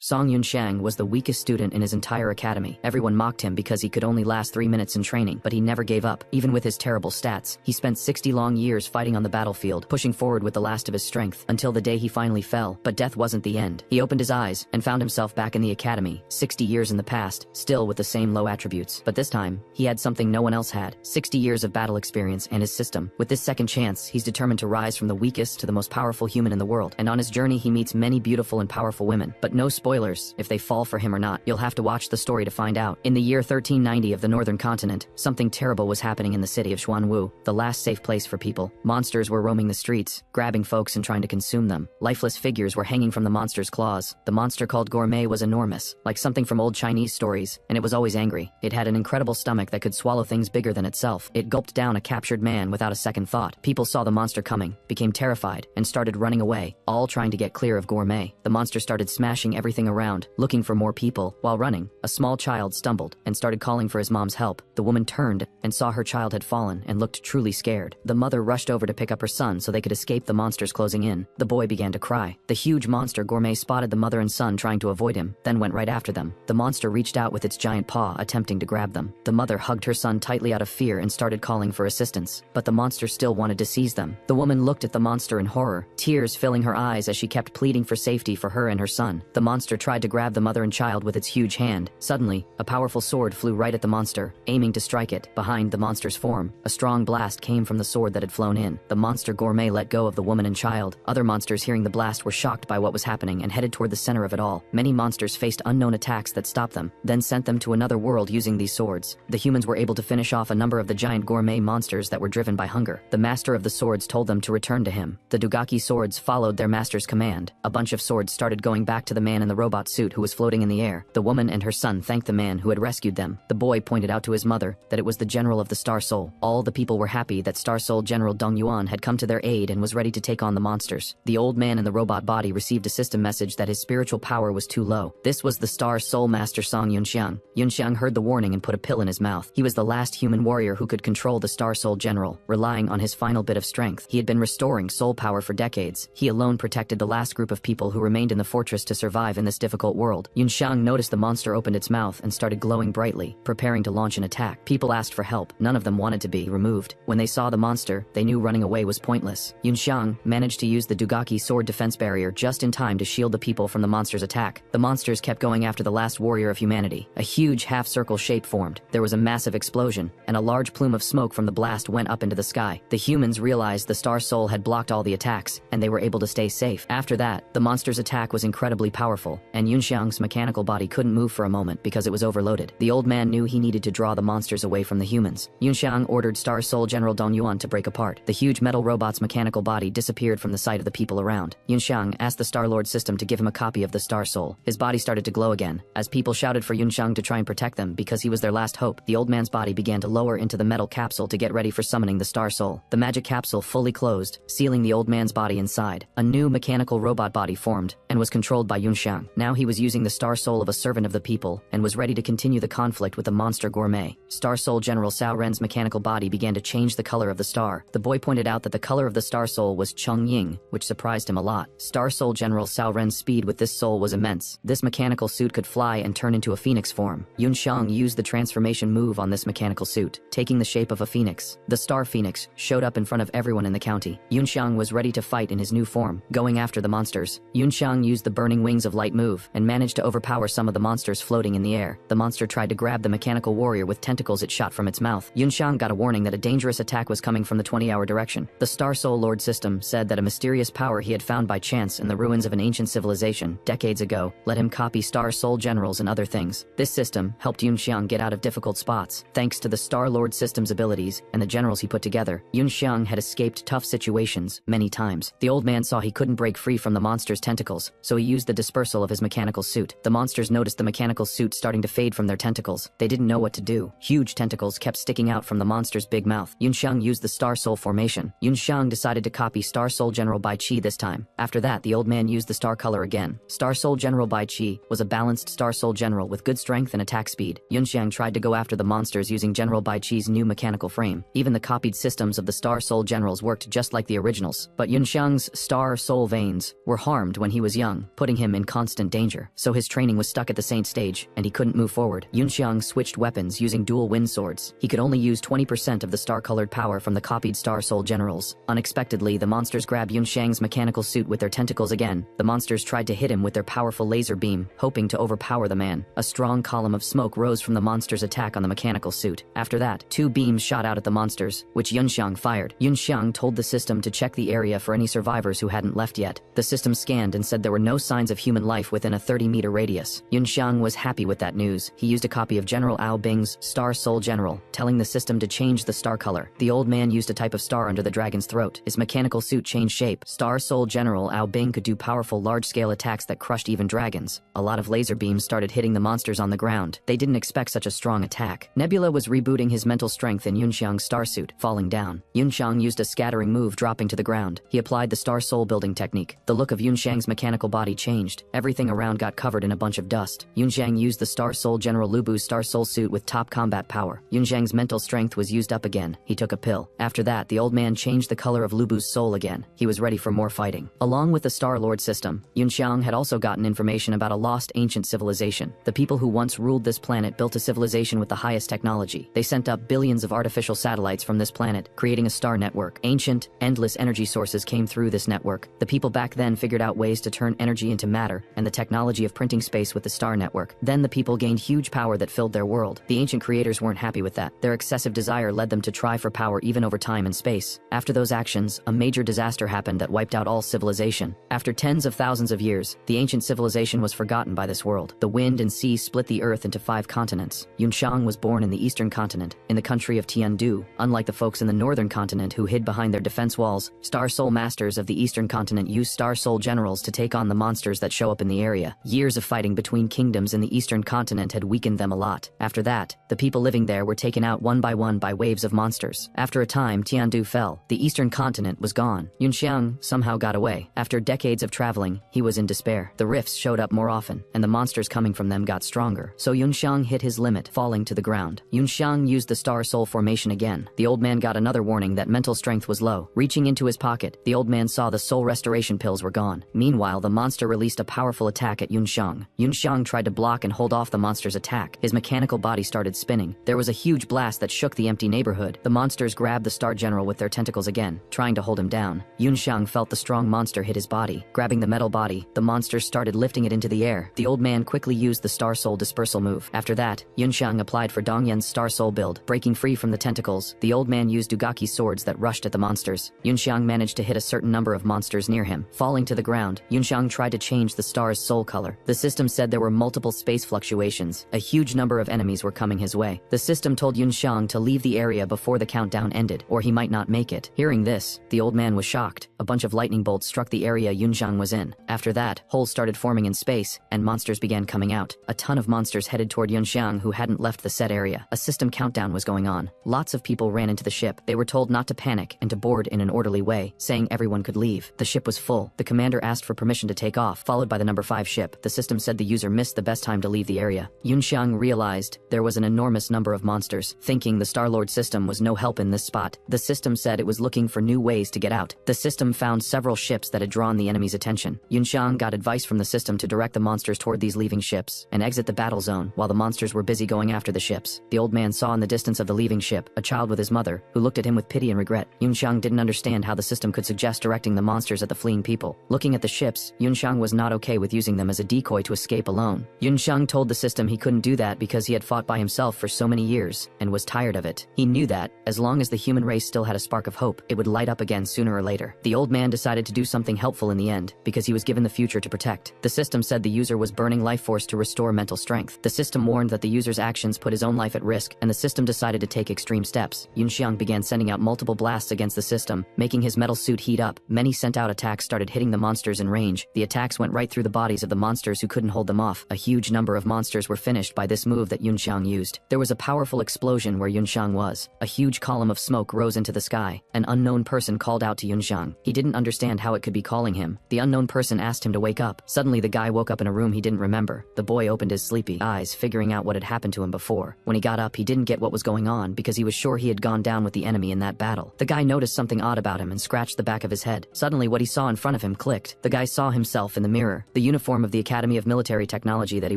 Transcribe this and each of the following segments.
Song Yunxiang was the weakest student in his entire academy. Everyone mocked him because he could only last 3 minutes in training, but he never gave up. Even with his terrible stats, he spent 60 long years fighting on the battlefield, pushing forward with the last of his strength, until the day he finally fell. But death wasn't the end. He opened his eyes and found himself back in the academy, 60 years in the past, still with the same low attributes. But this time, he had something no one else had: 60 years of battle experience and his system. With this second chance, he's determined to rise from the weakest to the most powerful human in the world. And on his journey, he meets many beautiful and powerful women. But no spoilers if they fall for him or not. You'll have to watch the story to find out. In the year 1390 of the northern continent, something terrible was happening in the city of Xuanwu, the last safe place for people. Monsters were roaming the streets, grabbing folks and trying to consume them. Lifeless figures were hanging from the monster's claws. The monster called Gourmet was enormous, like something from old Chinese stories, and it was always angry. It had an incredible stomach that could swallow things bigger than itself. It gulped down a captured man without a second thought. People saw the monster coming, became terrified, and started running away, all trying to get clear of Gourmet. The monster started smashing everything around, looking for more people. While running, a small child stumbled and started calling for his mom's help. The woman turned and saw her child had fallen and looked truly scared. The mother rushed over to pick up her son so they could escape the monsters closing in. The boy began to cry. The huge monster Gourmet spotted the mother and son trying to avoid him, then went right after them. The monster reached out with its giant paw, attempting to grab them. The mother hugged her son tightly out of fear and started calling for assistance, but the monster still wanted to seize them. The woman looked at the monster in horror, tears filling her eyes as she kept pleading for safety for her and her son. The monster tried to grab the mother and child with its huge hand. Suddenly, a powerful sword flew right at the monster, aiming to strike it. Behind the monster's form, a strong blast came from the sword that had flown in. The monster Gourmet let go of the woman and child. Other monsters hearing the blast were shocked by what was happening and headed toward the center of it all. Many monsters faced unknown attacks that stopped them, then sent them to another world using these swords. The humans were able to finish off a number of the giant Gourmet monsters that were driven by hunger. The master of the swords told them to return to him. The Dugaki swords followed their master's command. A bunch of swords started going back to the man in the robot suit who was floating in the air. The woman and her son thanked the man who had rescued them. The boy pointed out to his mother that it was the general of the Star Soul. All the people were happy that Star Soul General Dong Yuan had come to their aid and was ready to take on the monsters. The old man in the robot body received a system message that his spiritual power was too low. This was the Star Soul Master Song Yunxiang. Yunxiang heard the warning and put a pill in his mouth. He was the last human warrior who could control the Star Soul General, relying on his final bit of strength. He had been restoring soul power for decades. He alone protected the last group of people who remained in the fortress to survive in this difficult world. Yunxiang noticed the monster opened its mouth and started glowing brightly, preparing to launch an attack. People asked for help. None of them wanted to be removed. When they saw the monster, they knew running away was pointless. Yunxiang managed to use the Dugaki sword defense barrier just in time to shield the people from the monster's attack. The monsters kept going after the last warrior of humanity. A huge half-circle shape formed. There was a massive explosion, and a large plume of smoke from the blast went up into the sky. The humans realized the Star Soul had blocked all the attacks, and they were able to stay safe. After that, the monster's attack was incredibly powerful, and Yunxiang's mechanical body couldn't move for a moment because it was overloaded. The old man knew he needed to draw the monsters away from the humans. Yunxiang ordered Star Soul General Dong Yuan to break apart. The huge metal robot's mechanical body disappeared from the sight of the people around. Yunxiang asked the Star-Lord system to give him a copy of the Star Soul. His body started to glow again, as people shouted for Yunxiang to try and protect them because he was their last hope. The old man's body began to lower into the metal capsule to get ready for summoning the Star Soul. The magic capsule fully closed, sealing the old man's body inside. A new mechanical robot body formed and was controlled by Yunxiang. Now he was using the Star Soul of a servant of the people and was ready to continue the conflict with the monster Gourmet. Star Soul General Cao Ren's mechanical body began to change the color of the star. The boy pointed out that the color of the Star Soul was Cheng Ying, which surprised him a lot. Star Soul General Cao Ren's speed with this soul was immense. This mechanical suit could fly and turn into a phoenix form. Yunxiang used the transformation move on this mechanical suit, taking the shape of a phoenix. The Star Phoenix showed up in front of everyone in the county. Yunxiang was ready to fight in his new form, going after the monsters. Yunxiang used the burning wings of light move and managed to overpower some of the monsters floating in the air. The monster tried to grab the mechanical warrior with tentacles it shot from its mouth. Yunxiang got a warning that a dangerous attack was coming from the 20-hour direction. The Star Soul Lord system said that a mysterious power he had found by chance in the ruins of an ancient civilization decades ago let him copy Star Soul generals and other things. This system helped Yunxiang get out of difficult spots. Thanks to the Star Lord system's abilities and the generals he put together, Yunxiang had escaped tough situations many times. The old man saw he couldn't break free from the monster's tentacles, so he used the dispersal of his mechanical suit. The monsters noticed the mechanical suit starting to fade from their tentacles. They didn't know what to do. Huge tentacles kept sticking out from the monster's big mouth. Yunxiang used the Star Soul formation. Yunxiang decided to copy Star Soul General Bai Qi this time. After that, the old man used the star color again. Star Soul General Bai Qi was a balanced Star Soul General with good strength and attack speed. Yunxiang tried to go after the monsters using General Bai Qi's new mechanical frame. Even the copied systems of the Star Soul Generals worked just like the originals, but Yunxiang's Star Soul veins were harmed when he was young, putting him in constant constant danger, so his training was stuck at the saint stage, and he couldn't move forward. Yunxiang switched weapons using dual wind swords. He could only use 20% of the star-colored power from the copied Star Soul generals. Unexpectedly, the monsters grabbed Yunxiang's mechanical suit with their tentacles again. The monsters tried to hit him with their powerful laser beam, hoping to overpower the man. A strong column of smoke rose from the monster's attack on the mechanical suit. After that, 2 beams shot out at the monsters, which Yunxiang fired. Yunxiang told the system to check the area for any survivors who hadn't left yet. The system scanned and said there were no signs of human life within a 30-meter radius. Yunxiang was happy with that news. He used a copy of General Ao Bing's Star Soul General, telling the system to change the star color. The old man used a type of star under the dragon's throat. His mechanical suit changed shape. Star Soul General Ao Bing could do powerful large-scale attacks that crushed even dragons. A lot of laser beams started hitting the monsters on the ground. They didn't expect such a strong attack. Nebula was rebooting his mental strength in Yunxiang's star suit, falling down. Yunxiang used a scattering move, dropping to the ground. He applied the Star Soul building technique. The look of Yunxiang's mechanical body changed. Everything around got covered in a bunch of dust. Yunxiang used the Star Soul General Lubu's Star Soul suit with top combat power. Yunxiang's mental strength was used up again. He took a pill. After that, the old man changed the color of Lubu's soul again. He was ready for more fighting. Along with the Star Lord system, Yunxiang had also gotten information about a lost ancient civilization. The people who once ruled this planet built a civilization with the highest technology. They sent up billions of artificial satellites from this planet, creating a star network. Ancient, endless energy sources came through this network. The people back then figured out ways to turn energy into matter, and the technology of printing space with the star network. Then the people gained huge power that filled their world. The ancient creators weren't happy with that. Their excessive desire led them to try for power even over time and space. After those actions, a major disaster happened that wiped out all civilization. After tens of thousands of years, the ancient civilization was forgotten by this world. The wind and sea split the earth into 5 continents. Yunxiang was born in the eastern continent, in the country of Tiandu. Unlike the folks in the northern continent who hid behind their defense walls, Star Soul masters of the eastern continent use Star Soul generals to take on the monsters that show up in the area. Years of fighting between kingdoms in the eastern continent had weakened them a lot. After that, the people living there were taken out one by waves of monsters. After a time, Tiandu fell. The eastern continent was gone. Yunxiang somehow got away. After decades of traveling, he was in despair. The rifts showed up more often, and the monsters coming from them got stronger. So Yunxiang hit his limit, falling to the ground. Yunxiang used the Star Soul formation again. The old man got another warning that mental strength was low. Reaching into his pocket, the old man saw the soul restoration pills were gone. Meanwhile, the monster released a powerful attack at Yunxiang. Yunxiang tried to block and hold off the monster's attack. His mechanical body started spinning. There was a huge blast that shook the empty neighborhood. The monsters grabbed the Star General with their tentacles again, trying to hold him down. Yunxiang felt the strong monster hit his body. Grabbing the metal body, the monster started lifting it into the air. The old man quickly used the Star Soul dispersal move. After that, Yunxiang applied for Dongyan's Star Soul build. Breaking free from the tentacles, the old man used Dugaki's swords that rushed at the monsters. Yunxiang managed to hit a certain number of monsters near him. Falling to the ground, Yunxiang tried to change the star's soul color. The system said there were multiple space fluctuations. A huge number of enemies were coming his way. The system told Yunxiang to leave the area before the countdown ended, or he might not make it. Hearing this, the old man was shocked. A bunch of lightning bolts struck the area Yunxiang was in. After that, holes started forming in space, and monsters began coming out. A ton of monsters headed toward Yunxiang who hadn't left the set area. A system countdown was going on. Lots of people ran into the ship. They were told not to panic and to board in an orderly way, saying everyone could leave. The ship was full. The commander asked for permission to take off, followed by the number 5 ship. The system said the user missed the best time to leave the area. Yunxiang realized there was an enormous number of monsters. Thinking the Star-Lord system was no help in this spot, the system said it was looking for new ways to get out. The system found several ships that had drawn the enemy's attention. Yunxiang got advice from the system to direct the monsters toward these leaving ships and exit the battle zone while the monsters were busy going after the ships. The old man saw in the distance of the leaving ship a child with his mother, who looked at him with pity and regret. Yunxiang didn't understand how the system could suggest directing the monsters at the fleeing people. Looking at the ships, Yunxiang was not okay with using them as a decoy to escape alone. Yunxiang told the system he couldn't do that because he had fought by himself for so many years and was tired of it. He knew that, as long as the human race still had a spark of hope, it would light up again sooner or later. The old man decided to do something helpful in the end, because he was given the future to protect. The system said the user was burning life force to restore mental strength. The system warned that the user's actions put his own life at risk, and the system decided to take extreme steps. Yunxiang began sending out multiple blasts against the system, making his metal suit heat up. Many sent-out attacks started hitting the monsters in range. The attacks went right through the bodies of the monsters who couldn't hold them off. A huge number of monsters were finished by this move that Yunxiang used. There was a powerful explosion where Yunxiang was. A huge column of smoke rose into the sky. An unknown person called out to Yunxiang. He didn't understand how it could be calling him. The unknown person asked him to wake up. Suddenly the guy woke up in a room he didn't remember. The boy opened his sleepy eyes, figuring out what had happened to him before. When he got up, he didn't get what was going on because he was sure he had gone down with the enemy in that battle. The guy noticed something odd about him and scratched the back of his head. Suddenly what he saw in front of him clicked. The guy saw himself in the mirror. The The uniform of the Academy of Military Technology that he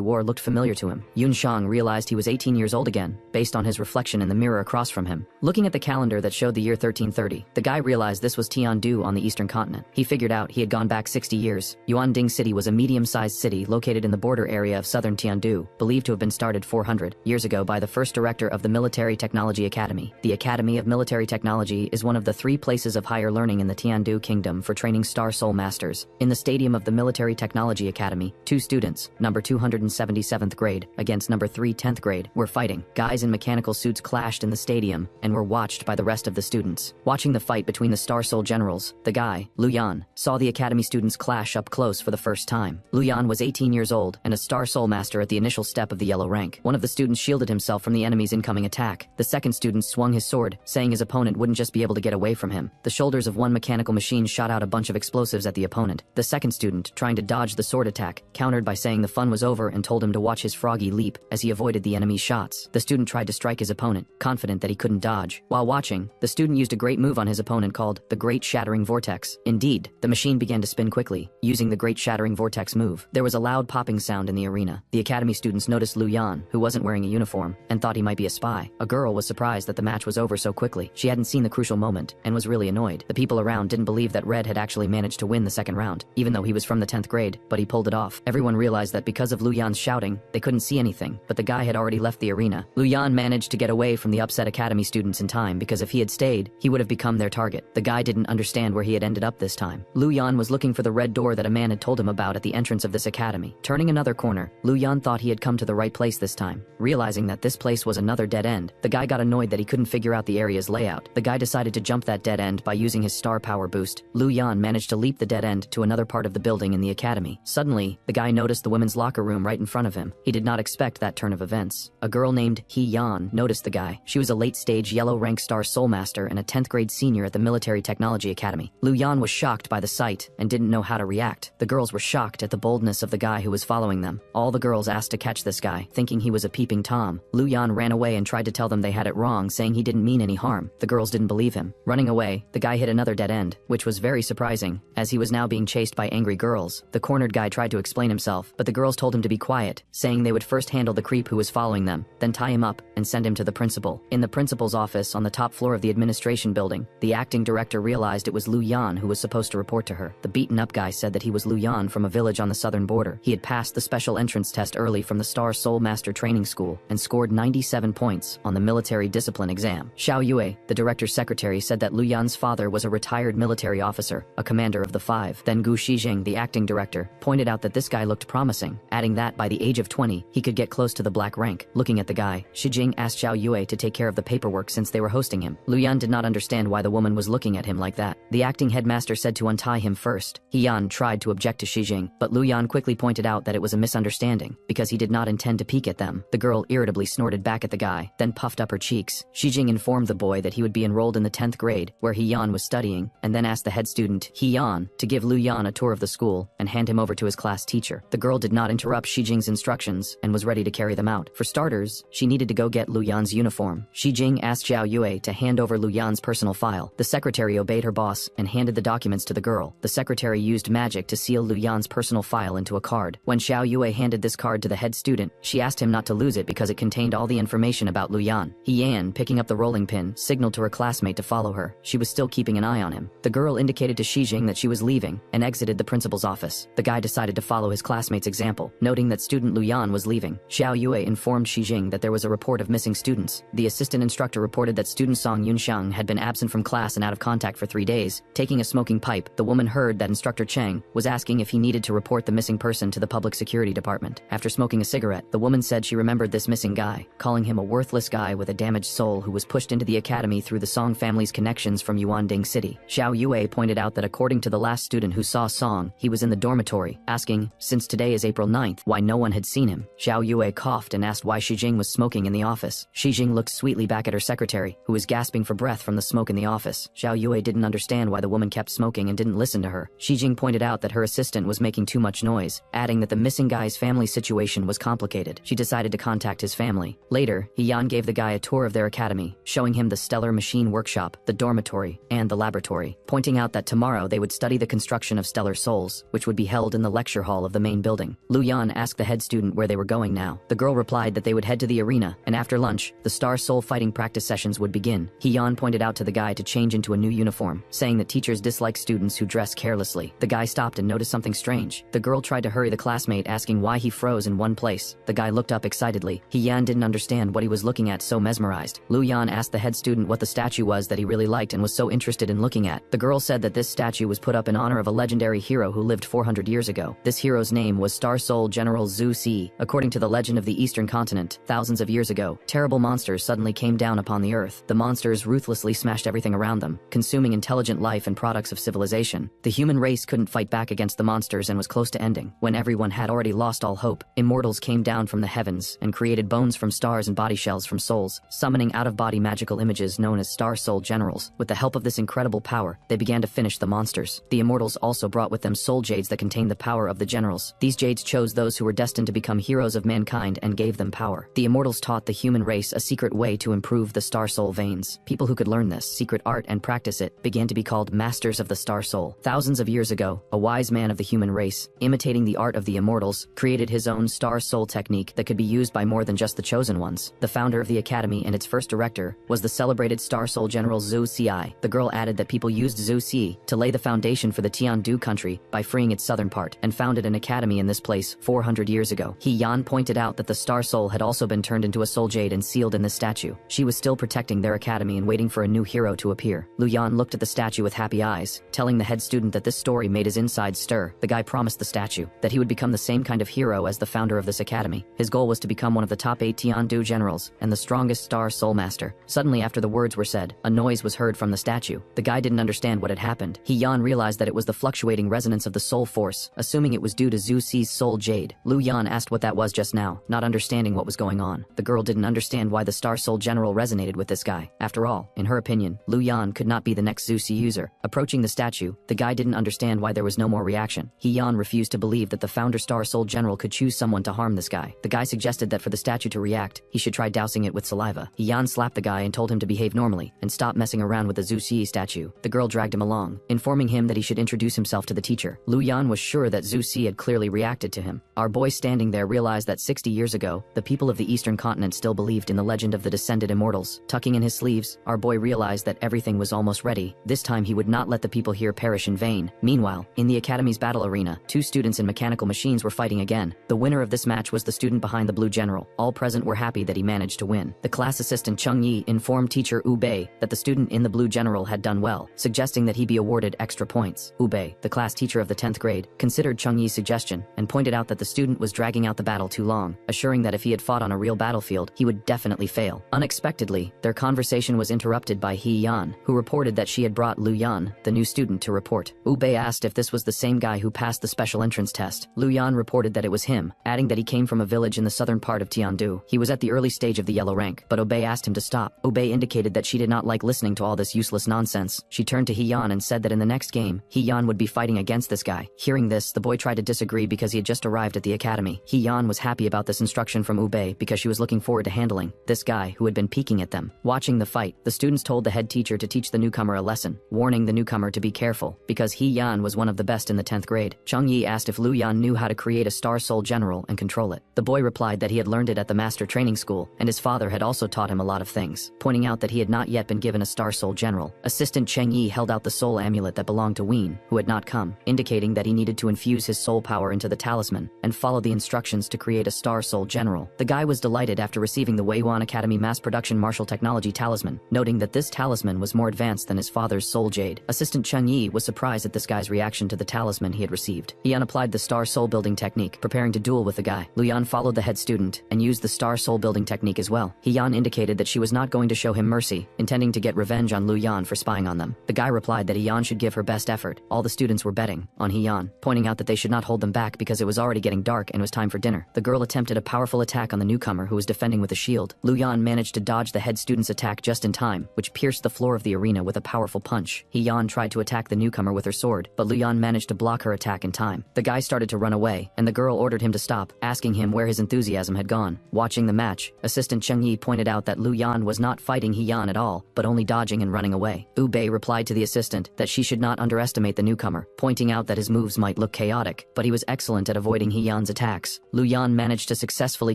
wore looked familiar to him. Yun Shang realized he was 18 years old again, based on his reflection in the mirror across from him. Looking at the calendar that showed the year 1330, the guy realized this was Tiandu on the eastern continent. He figured out he had gone back 60 years. Yuanding City was a medium-sized city located in the border area of southern Tiandu, believed to have been started 400 years ago by the first director of the Military Technology Academy. The Academy of Military Technology is one of the 3 places of higher learning in the Tiandu Kingdom for training Star Soul Masters. In the stadium of the Military Technology Academy, 2 students, number 277th grade against number 3 10th grade, were fighting. Guys in mechanical suits clashed in the stadium and were watched by the rest of the students. Watching the fight between the Star Soul generals, the guy, Lu Yan, saw the Academy students clash up close for the first time. Lu Yan was 18 years old and a Star Soul Master at the initial step of the yellow rank. One of the students shielded himself from the enemy's incoming attack. The second student swung his sword, saying his opponent wouldn't just be able to get away from him. The shoulders of one mechanical machine shot out a bunch of explosives at the opponent. The second student, trying to dodge the sword attack, countered by saying the fun was over and told him to watch his froggy leap as he avoided the enemy's shots. The student tried to strike his opponent, confident that he couldn't dodge. While watching, the student used a great move on his opponent called the Great Shattering Vortex. Indeed, the machine began to spin quickly, using the Great Shattering Vortex move. There was a loud popping sound in the arena. The Academy students noticed Lu Yan, who wasn't wearing a uniform, and thought he might be a spy. A girl was surprised that the match was over so quickly. She hadn't seen the crucial moment, and was really annoyed. The people around didn't believe that Red had actually managed to win the second round, even though he was from the 10th grade, but he pulled it off. Everyone realized that because of Lu Yan's shouting, they couldn't see anything, but the guy had already left the arena. Lu Yan managed to get away from the upset Academy students in time because if he had stayed, he would have become their target. The guy didn't understand where he had ended up this time. Lu Yan was looking for the red door that a man had told him about at the entrance of this academy. Turning another corner, Lu Yan thought he had come to the right place this time. Realizing that this place was another dead end, the guy got annoyed that he couldn't figure out the area's layout. The guy decided to jump that dead end by using his star power boost. Lu Yan managed to leap the dead end to another part of the building in the academy. Suddenly, the guy noticed the women's locker room right in front of him. He did not expect that turn of events. A girl named He Yan noticed the guy. She was a late-stage yellow rank Star Soul Master and a 10th grade senior at the Military Technology Academy. Lu Yan was shocked by the sight and didn't know how to react. The girls were shocked at the boldness of the guy who was following them. All the girls asked to catch this guy, thinking he was a peeping Tom. Lu Yan ran away and tried to tell them they had it wrong, saying he didn't mean any harm. The girls didn't believe him. Running away, the guy hit another dead end, which was very surprising, as he was now being chased by angry girls. The cornered guy tried to explain himself, but the girls told him to be quiet, saying they would first handle the creep who was following them, then tie him up and send him to the principal. In the principal's office on the top floor of the administration building, the acting director realized it was Lu Yan who was supposed to report to her. The beaten-up guy said that he was Lu Yan from a village on the southern border. He had passed the special entrance test early from the Star Soul Master Training School and scored 97 points on the military discipline exam. Xiao Yue, the director's secretary, said that Lu Yan's father was a retired military officer, a commander of the 5. Then Gu Shijing, the acting director, pointed out that this guy looked promising, adding that by the age of 20, he could get close to the black rank. Looking at the guy, Shijing asked Xiao Yue to take care of the paperwork since they were hosting him. Lu Yan did not understand why the woman was looking at him like that. The acting headmaster said to untie him first. He Yan tried to object to Shijing, but Lu Yan quickly pointed out that it was a misunderstanding, because he did not intend to peek at them. The girl irritably snorted back at the guy, then puffed up her cheeks. Shijing informed the boy that he would be enrolled in the 10th grade, where He Yan was studying, and then asked the head student, He Yan, to give Lu Yan a tour of the school and hand him over to his class teacher. The girl did not interrupt Shijing's instructions and was ready to carry them out. For starters, she needed to go get Lu Yan's uniform. Shijing asked Xiao Yue to hand over Lu Yan's personal file. The secretary obeyed her boss and handed the documents to the girl. The secretary used magic to seal Lu Yan's personal file into a card. When Xiao Yue handed this card to the head student, she asked him not to lose it because it contained all the information about Lu Yan. He Yan, picking up the rolling pin, signaled to her classmate to follow her. She was still keeping an eye on him. The girl indicated to Shijing that she was leaving and exited the principal's office. The guy decided to follow his classmate's example, noting that student Lu Yan was leaving. Xiao Yue informed Shijing that there was a report of missing students. The assistant instructor reported that student Song Yunxiang had been absent from class and out of contact for 3 days, taking a smoking pipe. The woman heard that instructor Cheng was asking if he needed to report the missing person to the public security department. After smoking a cigarette, the woman said she remembered this missing guy, calling him a worthless guy with a damaged soul who was pushed into the academy through the Song family's connections from Yuanding City. Xiao Yue pointed out that according to the last student who saw Song, he was in the dormitory, asking, since today is April 9th, why no one had seen him. Xiao Yue coughed and asked why Shijing was smoking in the office. Shijing looked sweetly back at her secretary, who was gasping for breath from the smoke in the office. Xiao Yue didn't understand why the woman kept smoking and didn't listen to her. Shijing pointed out that her assistant was making too much noise, adding that the missing guy's family situation was complicated. She decided to contact his family. Later, He Yan gave the guy a tour of their academy, showing him the stellar machine workshop, the dormitory, and the laboratory, pointing out that tomorrow they would study the construction of stellar souls, which would be held held in the lecture hall of the main building. Lu Yan asked the head student where they were going now. The girl replied that they would head to the arena, and after lunch, the Star Soul fighting practice sessions would begin. Yan pointed out to the guy to change into a new uniform, saying that teachers dislike students who dress carelessly. The guy stopped and noticed something strange. The girl tried to hurry the classmate, asking why he froze in one place. The guy looked up excitedly. Yan didn't understand what he was looking at, so mesmerized. Lu Yan asked the head student what the statue was that he really liked and was so interested in looking at. The girl said that this statue was put up in honor of a legendary hero who lived 400 years ago. This hero's name was Star Soul General Zhu Si. According to the legend of the Eastern continent, thousands of years ago, terrible monsters suddenly came down upon the earth. The monsters ruthlessly smashed everything around them, consuming intelligent life and products of civilization. The human race couldn't fight back against the monsters and was close to ending. When everyone had already lost all hope, immortals came down from the heavens and created bones from stars and body shells from souls, summoning out-of-body magical images known as Star Soul Generals. With the help of this incredible power, they began to finish the monsters. The immortals also brought with them soul jades that contained the power of the generals. These jades chose those who were destined to become heroes of mankind and gave them power. The immortals taught the human race a secret way to improve the Star Soul veins. People who could learn this secret art and practice it began to be called Masters of the Star Soul. Thousands of years ago, a wise man of the human race, imitating the art of the immortals, created his own Star Soul technique that could be used by more than just the chosen ones. The founder of the academy and its first director was the celebrated Star Soul General Zhu Si. The girl added that people used Zhu Si to lay the foundation for the Tiandu country by freeing its southern part and founded an academy in this place 400 years ago. Yan pointed out that the Star Soul had also been turned into a soul jade and sealed in this statue. She was still protecting their academy and waiting for a new hero to appear. Lu Yan looked at the statue with happy eyes, telling the head student that this story made his insides stir. The guy promised the statue that he would become the same kind of hero as the founder of this academy. His goal was to become one of the top 8 Tiandu generals and the strongest Star Soul Master. Suddenly, after the words were said, a noise was heard from the statue. The guy didn't understand what had happened. Yan realized that it was the fluctuating resonance of the soul force, assuming it was due to Zhu Si's soul jade. Lu Yan asked what that was just now, not understanding what was going on. The girl didn't understand why the Star Soul General resonated with this guy. After all, in her opinion, Lu Yan could not be the next Zhu Si user. Approaching the statue, the guy didn't understand why there was no more reaction. Yan refused to believe that the founder Star Soul General could choose someone to harm this guy. The guy suggested that for the statue to react, he should try dousing it with saliva. Yan slapped the guy and told him to behave normally and stop messing around with the Zhu Si statue. The girl dragged him along, informing him that he should introduce himself to the teacher. Lu Yan was sure that Zhu Si had clearly reacted to him. Our boy standing there realized that 60 years ago, the people of the Eastern continent still believed in the legend of the descended immortals. Tucking in his sleeves, our boy realized that everything was almost ready. This time he would not let the people here perish in vain. Meanwhile, in the academy's battle arena, 2 students in mechanical machines were fighting again. The winner of this match was the student behind the blue general. All present were happy that he managed to win. The class assistant Chung Yi informed teacher Wu Bei that the student in the blue general had done well, suggesting that he be awarded extra points. Wu Bei, the class teacher of the 10th grade, considered Chung Yi's suggestion and pointed out that the student was dragging out the battle too long, assuring that if he had fought on a real battlefield, he would definitely fail. Unexpectedly, their conversation was interrupted by Yan, who reported that she had brought Lu Yan, the new student, to report. Wu Bei asked if this was the same guy who passed the special entrance test. Lu Yan reported that it was him, adding that he came from a village in the southern part of Tiandu. He was at the early stage of the yellow rank, but Bei asked him to stop. Bei indicated that she did not like listening to all this useless nonsense. She turned to Yan and said that in the next game, Yan would be fighting against this guy. Hearing this, the boy tried to disagree because he had just arrived at the academy. Yan was happy about this instruction from Wu Bei because she was looking forward to handling this guy who had been peeking at them. Watching the fight, the students told the head teacher to teach the newcomer a lesson, warning the newcomer to be careful because Yan was one of the best in the 10th grade. Chung Yi asked if Lu Yan knew how to create a Star Soul General and control it. The boy replied that he had learned it at the master training school, and his father had also taught him a lot of things, pointing out that he had not yet been given a Star Soul General. Assistant Cheng Yi held out the soul amulet that belonged to Ween, who had not come, indicating that he needed to infuse his soul power into the talisman and follow the instructions to create a Star Soul General. The guy was delighted after receiving the Weiwan Academy mass production martial technology talisman, noting that this talisman was more advanced than his father's soul jade. Assistant Cheng Yi was surprised at this guy's reaction to the talisman he had received. Yan applied the Star Soul building technique, preparing to duel with the guy. Lu Yan followed the head student and used the Star Soul building technique as well. Yan indicated that she was not going to show him mercy, intending to get revenge on Lu Yan for spying on them. The guy replied that Yan should give her best effort. All the students were betting on Yan, pointing out that they should not hold them back because it was already getting dark and it was time for dinner. The girl attempted a powerful attack on the newcomer who was defending with a shield. Lu Yan managed to dodge the head student's attack just in time, which pierced the floor of the arena with a powerful punch. Yan tried to attack the newcomer with her sword, but Lu Yan managed to block her attack in time. The guy started to run away, and the girl ordered him to stop, asking him where his enthusiasm had gone. Watching the match, Assistant Cheng Yi pointed out that Lu Yan was not fighting Yan at all, but only dodging and running away. Wu Bei replied to the assistant that she should not underestimate the newcomer, pointing out that his moves might might look chaotic, but he was excellent at avoiding He Yan's attacks. Lu Yan managed to successfully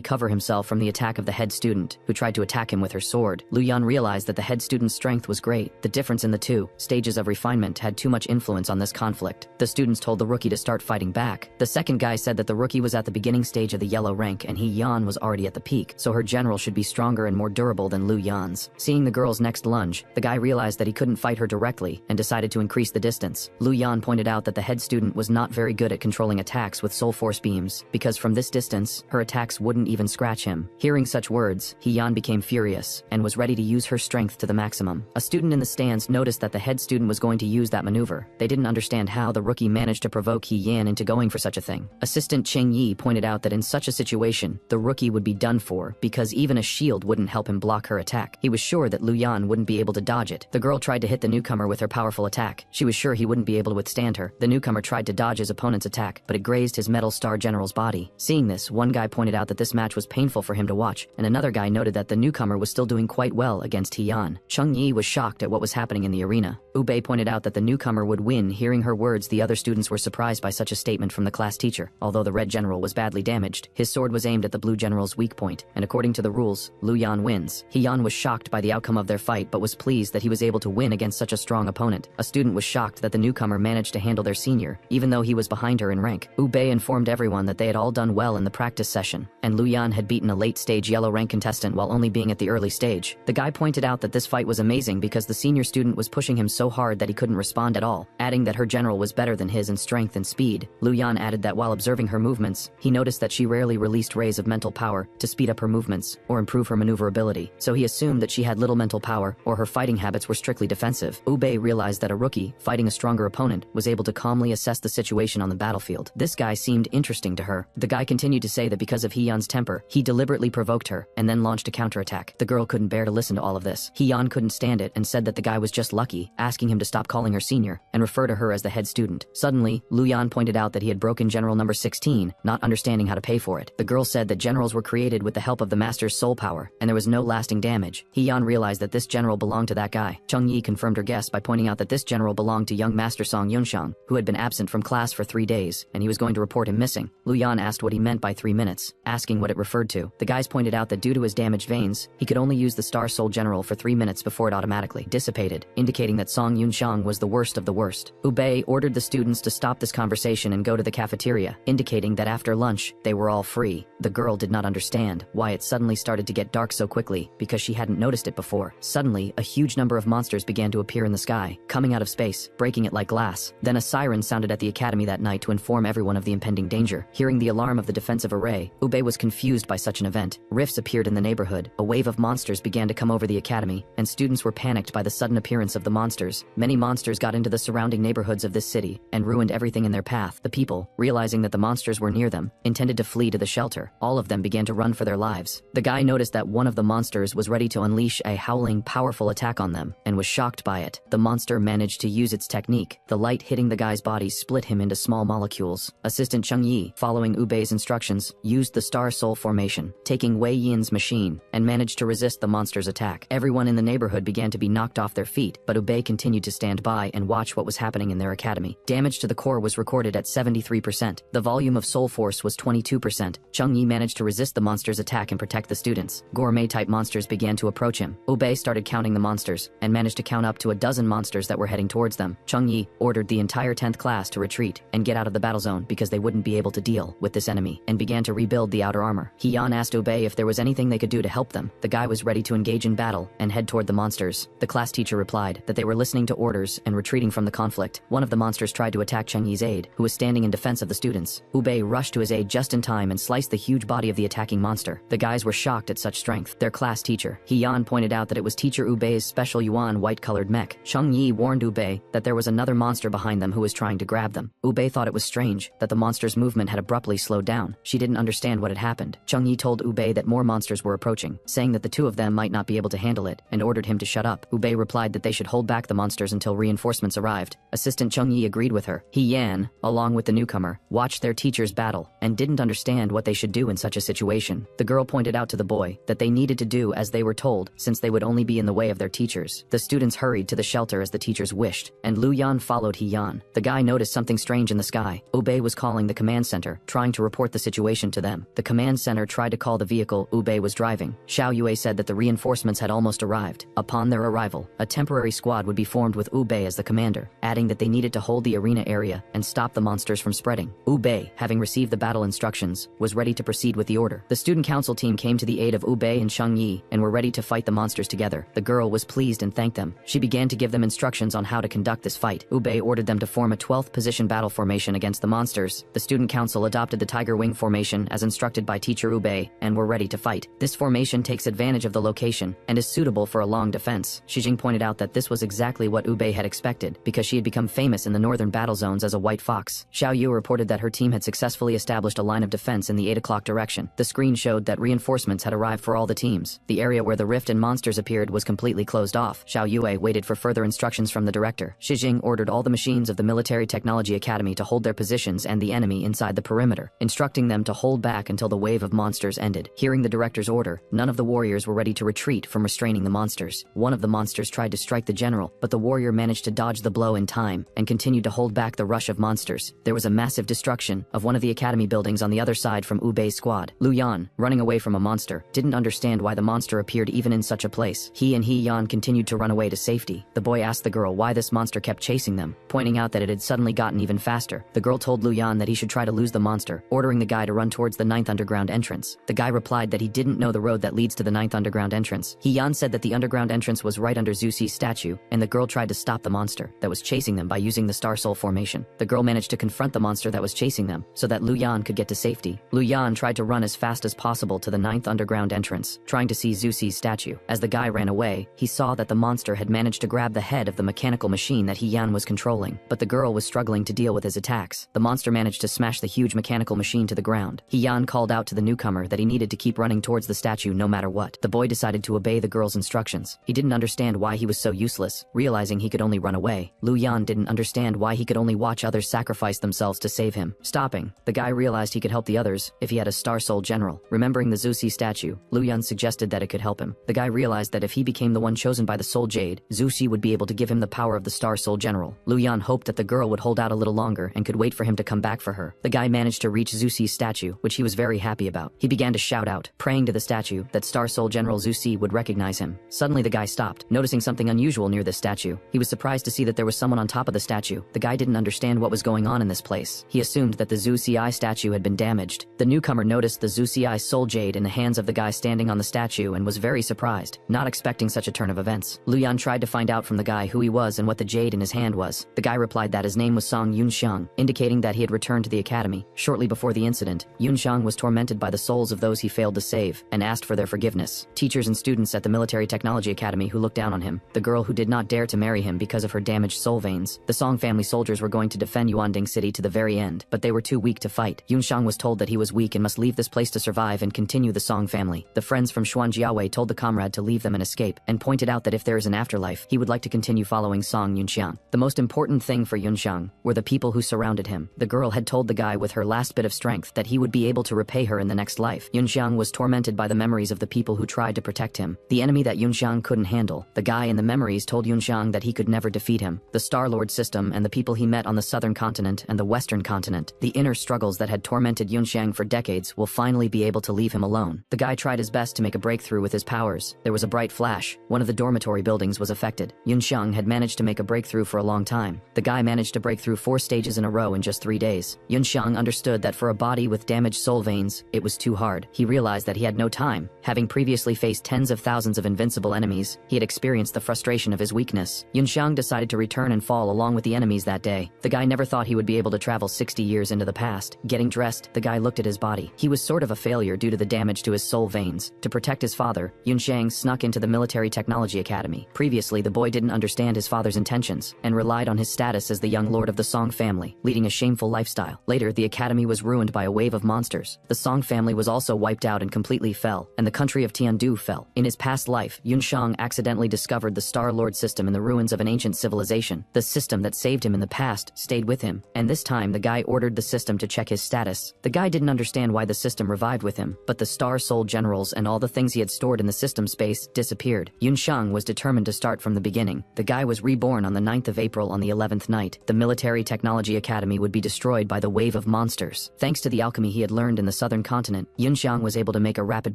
cover himself from the attack of the head student, who tried to attack him with her sword. Lu Yan realized that the head student's strength was great. The difference in the two stages of refinement had too much influence on this conflict. The students told the rookie to start fighting back. The second guy said that the rookie was at the beginning stage of the yellow rank and He Yan was already at the peak, so her general should be stronger and more durable than Lu Yan's. Seeing the girl's next lunge, the guy realized that he couldn't fight her directly and decided to increase the distance. Lu Yan pointed out that the head student was not very good at controlling attacks with soul force beams, because from this distance, her attacks wouldn't even scratch him. Hearing such words, He Yan became furious and was ready to use her strength to the maximum. A student in the stands noticed that the head student was going to use that maneuver. They didn't understand how the rookie managed to provoke He Yan into going for such a thing. Assistant Cheng Yi pointed out that in such a situation, the rookie would be done for because even a shield wouldn't help him block her attack. He was sure that Lu Yan wouldn't be able to dodge it. The girl tried to hit the newcomer with her powerful attack. She was sure he wouldn't be able to withstand her. The newcomer tried to dodge his opponent's attack, but it grazed his Metal Star General's body. Seeing this, one guy pointed out that this match was painful for him to watch, and another guy noted that the newcomer was still doing quite well against He Yan. Cheng Yi was shocked at what was happening in the arena. Ube pointed out that the newcomer would win. Hearing her words, the other students were surprised by such a statement from the class teacher. Although the red general was badly damaged, his sword was aimed at the blue general's weak point, and according to the rules, Lu Yan wins. He Yan was shocked by the outcome of their fight but was pleased that he was able to win against such a strong opponent. A student was shocked that the newcomer managed to handle their senior, even though he was behind her in rank. Ube informed everyone that they had all done well in the practice session, and Lu Yan had beaten a late-stage yellow rank contestant while only being at the early stage. The guy pointed out that this fight was amazing because the senior student was pushing him so hard that he couldn't respond at all, adding that her general was better than his in strength and speed. Lu Yan added that while observing her movements, he noticed that she rarely released rays of mental power to speed up her movements or improve her maneuverability, so he assumed that she had little mental power or her fighting habits were strictly defensive. Ube realized that a rookie, fighting a stronger opponent, was able to calmly assess the situation on the battlefield. This guy seemed interesting to her. The guy continued to say that because of He Yan's temper, he deliberately provoked her and then launched a counterattack. The girl couldn't bear to listen to all of this. He Yan couldn't stand it and said that the guy was just lucky, asking him to stop calling her senior and refer to her as the head student. Suddenly, Lu Yan pointed out that he had broken general number 16, not understanding how to pay for it. The girl said that generals were created with the help of the master's soul power, and there was no lasting damage. He Yan realized that this general belonged to that guy. Cheng Yi confirmed her guess by pointing out that this general belonged to young Master Song Yunxiang, who had been absent from class for 3 days, and he was going to report him missing. Lu Yan asked what he meant by 3 minutes, asking what it referred to. The guys pointed out that due to his damaged veins, he could only use the Star Soul General for 3 minutes before it automatically dissipated, indicating that Song Yunxiang was the worst of the worst. Ube ordered the students to stop this conversation and go to the cafeteria, indicating that after lunch, they were all free. The girl did not understand why it suddenly started to get dark so quickly, because she hadn't noticed it before. Suddenly, a huge number of monsters began to appear in the sky, coming out of space, breaking it like glass. Then a siren sounded at the academy that night to inform everyone of the impending danger. Hearing the alarm of the defensive array, Ube was confused by such an event. Rifts appeared in the neighborhood. A wave of monsters began to come over the academy, and students were panicked by the sudden appearance of the monsters. Many monsters got into the surrounding neighborhoods of this city and ruined everything in their path. The people, realizing that the monsters were near them, intended to flee to the shelter. All of them began to run for their lives. The guy noticed that one of the monsters was ready to unleash a howling, powerful attack on them, and was shocked by it. The monster managed to use its technique. The light hitting the guy's body split him into small molecules. Assistant Cheng Yi, following Ube's instructions, used the Star Soul formation, taking Wei Yin's machine, and managed to resist the monster's attack. Everyone in the neighborhood began to be knocked off their feet, but Ube continued to stand by and watch what was happening in their academy. Damage to the core was recorded at 73%. The volume of soul force was 22%. Cheng Yi managed to resist the monster's attack and protect the students. Gourmet-type monsters began to approach him. Ube started counting the monsters, and managed to count up to a dozen monsters that were heading towards them. Cheng Yi ordered the entire 10th class to retreat and get out of the battle zone because they wouldn't be able to deal with this enemy, and began to rebuild the outer armor. He Yan asked Ube if there was anything they could do to help them. The guy was ready to engage in battle and head toward the monsters. The class teacher replied that they were listening to orders and retreating from the conflict. One of the monsters tried to attack Cheng Yi's aide, who was standing in defense of the students. Ube rushed to his aid just in time and sliced the huge body of the attacking monster. The guys were shocked at such strength. Their class teacher, He Yan, pointed out that it was teacher Ube's special Yuan white-colored mech. Cheng Yi warned Ube that there was another monster behind them who was trying to grab them. Ube thought it was strange that the monster's movement had abruptly slowed down. She didn't understand what had happened. Cheng Yi told Ube that more monsters were approaching, saying that the two of them might not be able to handle it, and ordered him to shut up. Ube replied that they should hold back the monsters until reinforcements arrived. Assistant Cheng Yi agreed with her. He Yan, along with the newcomer, watched their teachers battle and didn't understand what they should do in such a situation. The girl pointed out to the boy that they needed to do as they were told, since they would only be in the way of their teachers. The students hurried to the shelter as the teachers wished, and Lu Yan followed He Yan. The guy noticed something strange strange in the sky. Ube was calling the command center, trying to report the situation to them. The command center tried to call the vehicle Ube was driving. Xiao Yue said that the reinforcements had almost arrived. Upon their arrival, a temporary squad would be formed with Ube as the commander, adding that they needed to hold the arena area and stop the monsters from spreading. Ube, having received the battle instructions, was ready to proceed with the order. The student council team came to the aid of Ube and Sheng Yi and were ready to fight the monsters together. The girl was pleased and thanked them. She began to give them instructions on how to conduct this fight. Ube ordered them to form a 12th position battle formation against the monsters. The student council adopted the tiger wing formation as instructed by teacher Ube and were ready to fight. This formation takes advantage of the location and is suitable for a long defense. Shijing pointed out that this was exactly what Ube had expected because she had become famous in the northern battle zones as a white fox. Xiao Yu reported that her team had successfully established a line of defense in the 8 o'clock direction. The screen showed that reinforcements had arrived for all the teams. The area where the rift and monsters appeared was completely closed off. Xiao Yue waited for further instructions from the director. Shijing ordered all the machines of the Military Technology Academy to hold their positions and the enemy inside the perimeter, instructing them to hold back until the wave of monsters ended. Hearing the director's order, none of the warriors were ready to retreat from restraining the monsters. One of the monsters tried to strike the general, but the warrior managed to dodge the blow in time and continued to hold back the rush of monsters. There was a massive destruction of one of the academy buildings on the other side from Ubei's squad. Lu Yan, running away from a monster, didn't understand why the monster appeared even in such a place. He and Yan continued to run away to safety. The boy asked the girl why this monster kept chasing them, pointing out that it had suddenly gotten even faster. The girl told Lu Yan that he should try to lose the monster, ordering the guy to run towards the 9th underground entrance. The guy replied that he didn't know the road that leads to the 9th underground entrance. Yan said that the underground entrance was right under Zhu Xi's statue, and the girl tried to stop the monster that was chasing them by using the Star Soul formation. The girl managed to confront the monster that was chasing them, so that Lu Yan could get to safety. Lu Yan tried to run as fast as possible to the 9th underground entrance, trying to see Zhu Xi's statue. As the guy ran away, he saw that the monster had managed to grab the head of the mechanical machine that Yan was controlling, but the girl was struggling to deal with his attacks. The monster managed to smash the huge mechanical machine to the ground. Yan called out to the newcomer that he needed to keep running towards the statue no matter what. The boy decided to obey the girl's instructions. He didn't understand why he was so useless, realizing he could only run away. Lu Yan didn't understand why he could only watch others sacrifice themselves to save him. Stopping, the guy realized he could help the others if he had a Star Soul General. Remembering the Zhu Xi statue, Lu Yan suggested that it could help him. The guy realized that if he became the one chosen by the Soul Jade, Zhu Xi would be able to give him the power of the Star Soul General. Lu Yan hoped that the girl would hold out a little longer and could wait for him to come back for her. The guy managed to reach Zhu Xi's statue, which he was very happy about. He began to shout out, praying to the statue that Star Soul General Zhu Xi would recognize him. Suddenly the guy stopped, noticing something unusual near this statue. He was surprised to see that there was someone on top of the statue. The guy didn't understand what was going on in this place. He assumed that the Zhu Xi statue had been damaged. The newcomer noticed the Zhu Xi Soul Jade in the hands of the guy standing on the statue and was very surprised, not expecting such a turn of events. Lu Yan tried to find out from the guy who he was and what the jade in his hand was. The guy replied that his name was Song Yunxiang, indicating that he had returned to the academy. Shortly before the incident, Yunxiang was tormented by the souls of those he failed to save and asked for their forgiveness. Teachers and students at the Military Technology Academy who looked down on him, the girl who did not dare to marry him because of her damaged soul veins. The Song family soldiers were going to defend Yuanding City to the very end, but they were too weak to fight. Yunxiang was told that he was weak and must leave this place to survive and continue the Song family. The friends from Xuanjiaowei told the comrade to leave them and escape, and pointed out that if there is an afterlife, he would like to continue following Song Yunxiang. The most important thing for Yunxiang were the people who surrounded him. The girl had told the guy with her last bit of strength that he would be able to repay her in the next life. Yunxiang was tormented by the memories of the people who tried to protect him, the enemy that Yunxiang couldn't handle. The guy in the memories told Yunxiang that he could never defeat him. The Star-Lord system and the people he met on the southern continent and the western continent, the inner struggles that had tormented Yunxiang for decades, will finally be able to leave him alone. The guy tried his best to make a breakthrough with his powers. There was a bright flash. One of the dormitory buildings was affected. Yunxiang had managed to make a breakthrough for a long time. The guy managed to break through 4 stages in a row in just 3 days. Yunxiang understood that for a body with damaged soul veins, it was too hard. He realized that he had no time. Having previously faced tens of thousands of invincible enemies, he had experienced the frustration of his weakness. Yunxiang decided to return and fall along with the enemies that day. The guy never thought he would be able to travel 60 years into the past. Getting dressed, the guy looked at his body. He was sort of a failure due to the damage to his soul veins. To protect his father, Yunxiang snuck into the Military Technology Academy. Previously, the boy didn't understand his father's intentions and relied on his status as the young lord of the Song family, leading a shameful lifestyle. Later, the academy was ruined by a wave of monsters. The Song family was also wiped out and completely fell, and the country of Tiandu fell. In his past life, Yunxiang accidentally discovered the Star-Lord system in the ruins of an ancient civilization. The system that saved him in the past stayed with him, and this time the guy ordered the system to check his status. The guy didn't understand why the system revived with him, but the Star Soul Generals and all the things he had stored in the system space disappeared. Yunxiang was determined to start from the beginning. The guy was reborn on the 9th of April on the 11th night. The Military Technology Technology Academy would be destroyed by the wave of monsters. Thanks to the alchemy he had learned in the southern continent, Yunxiang was able to make a rapid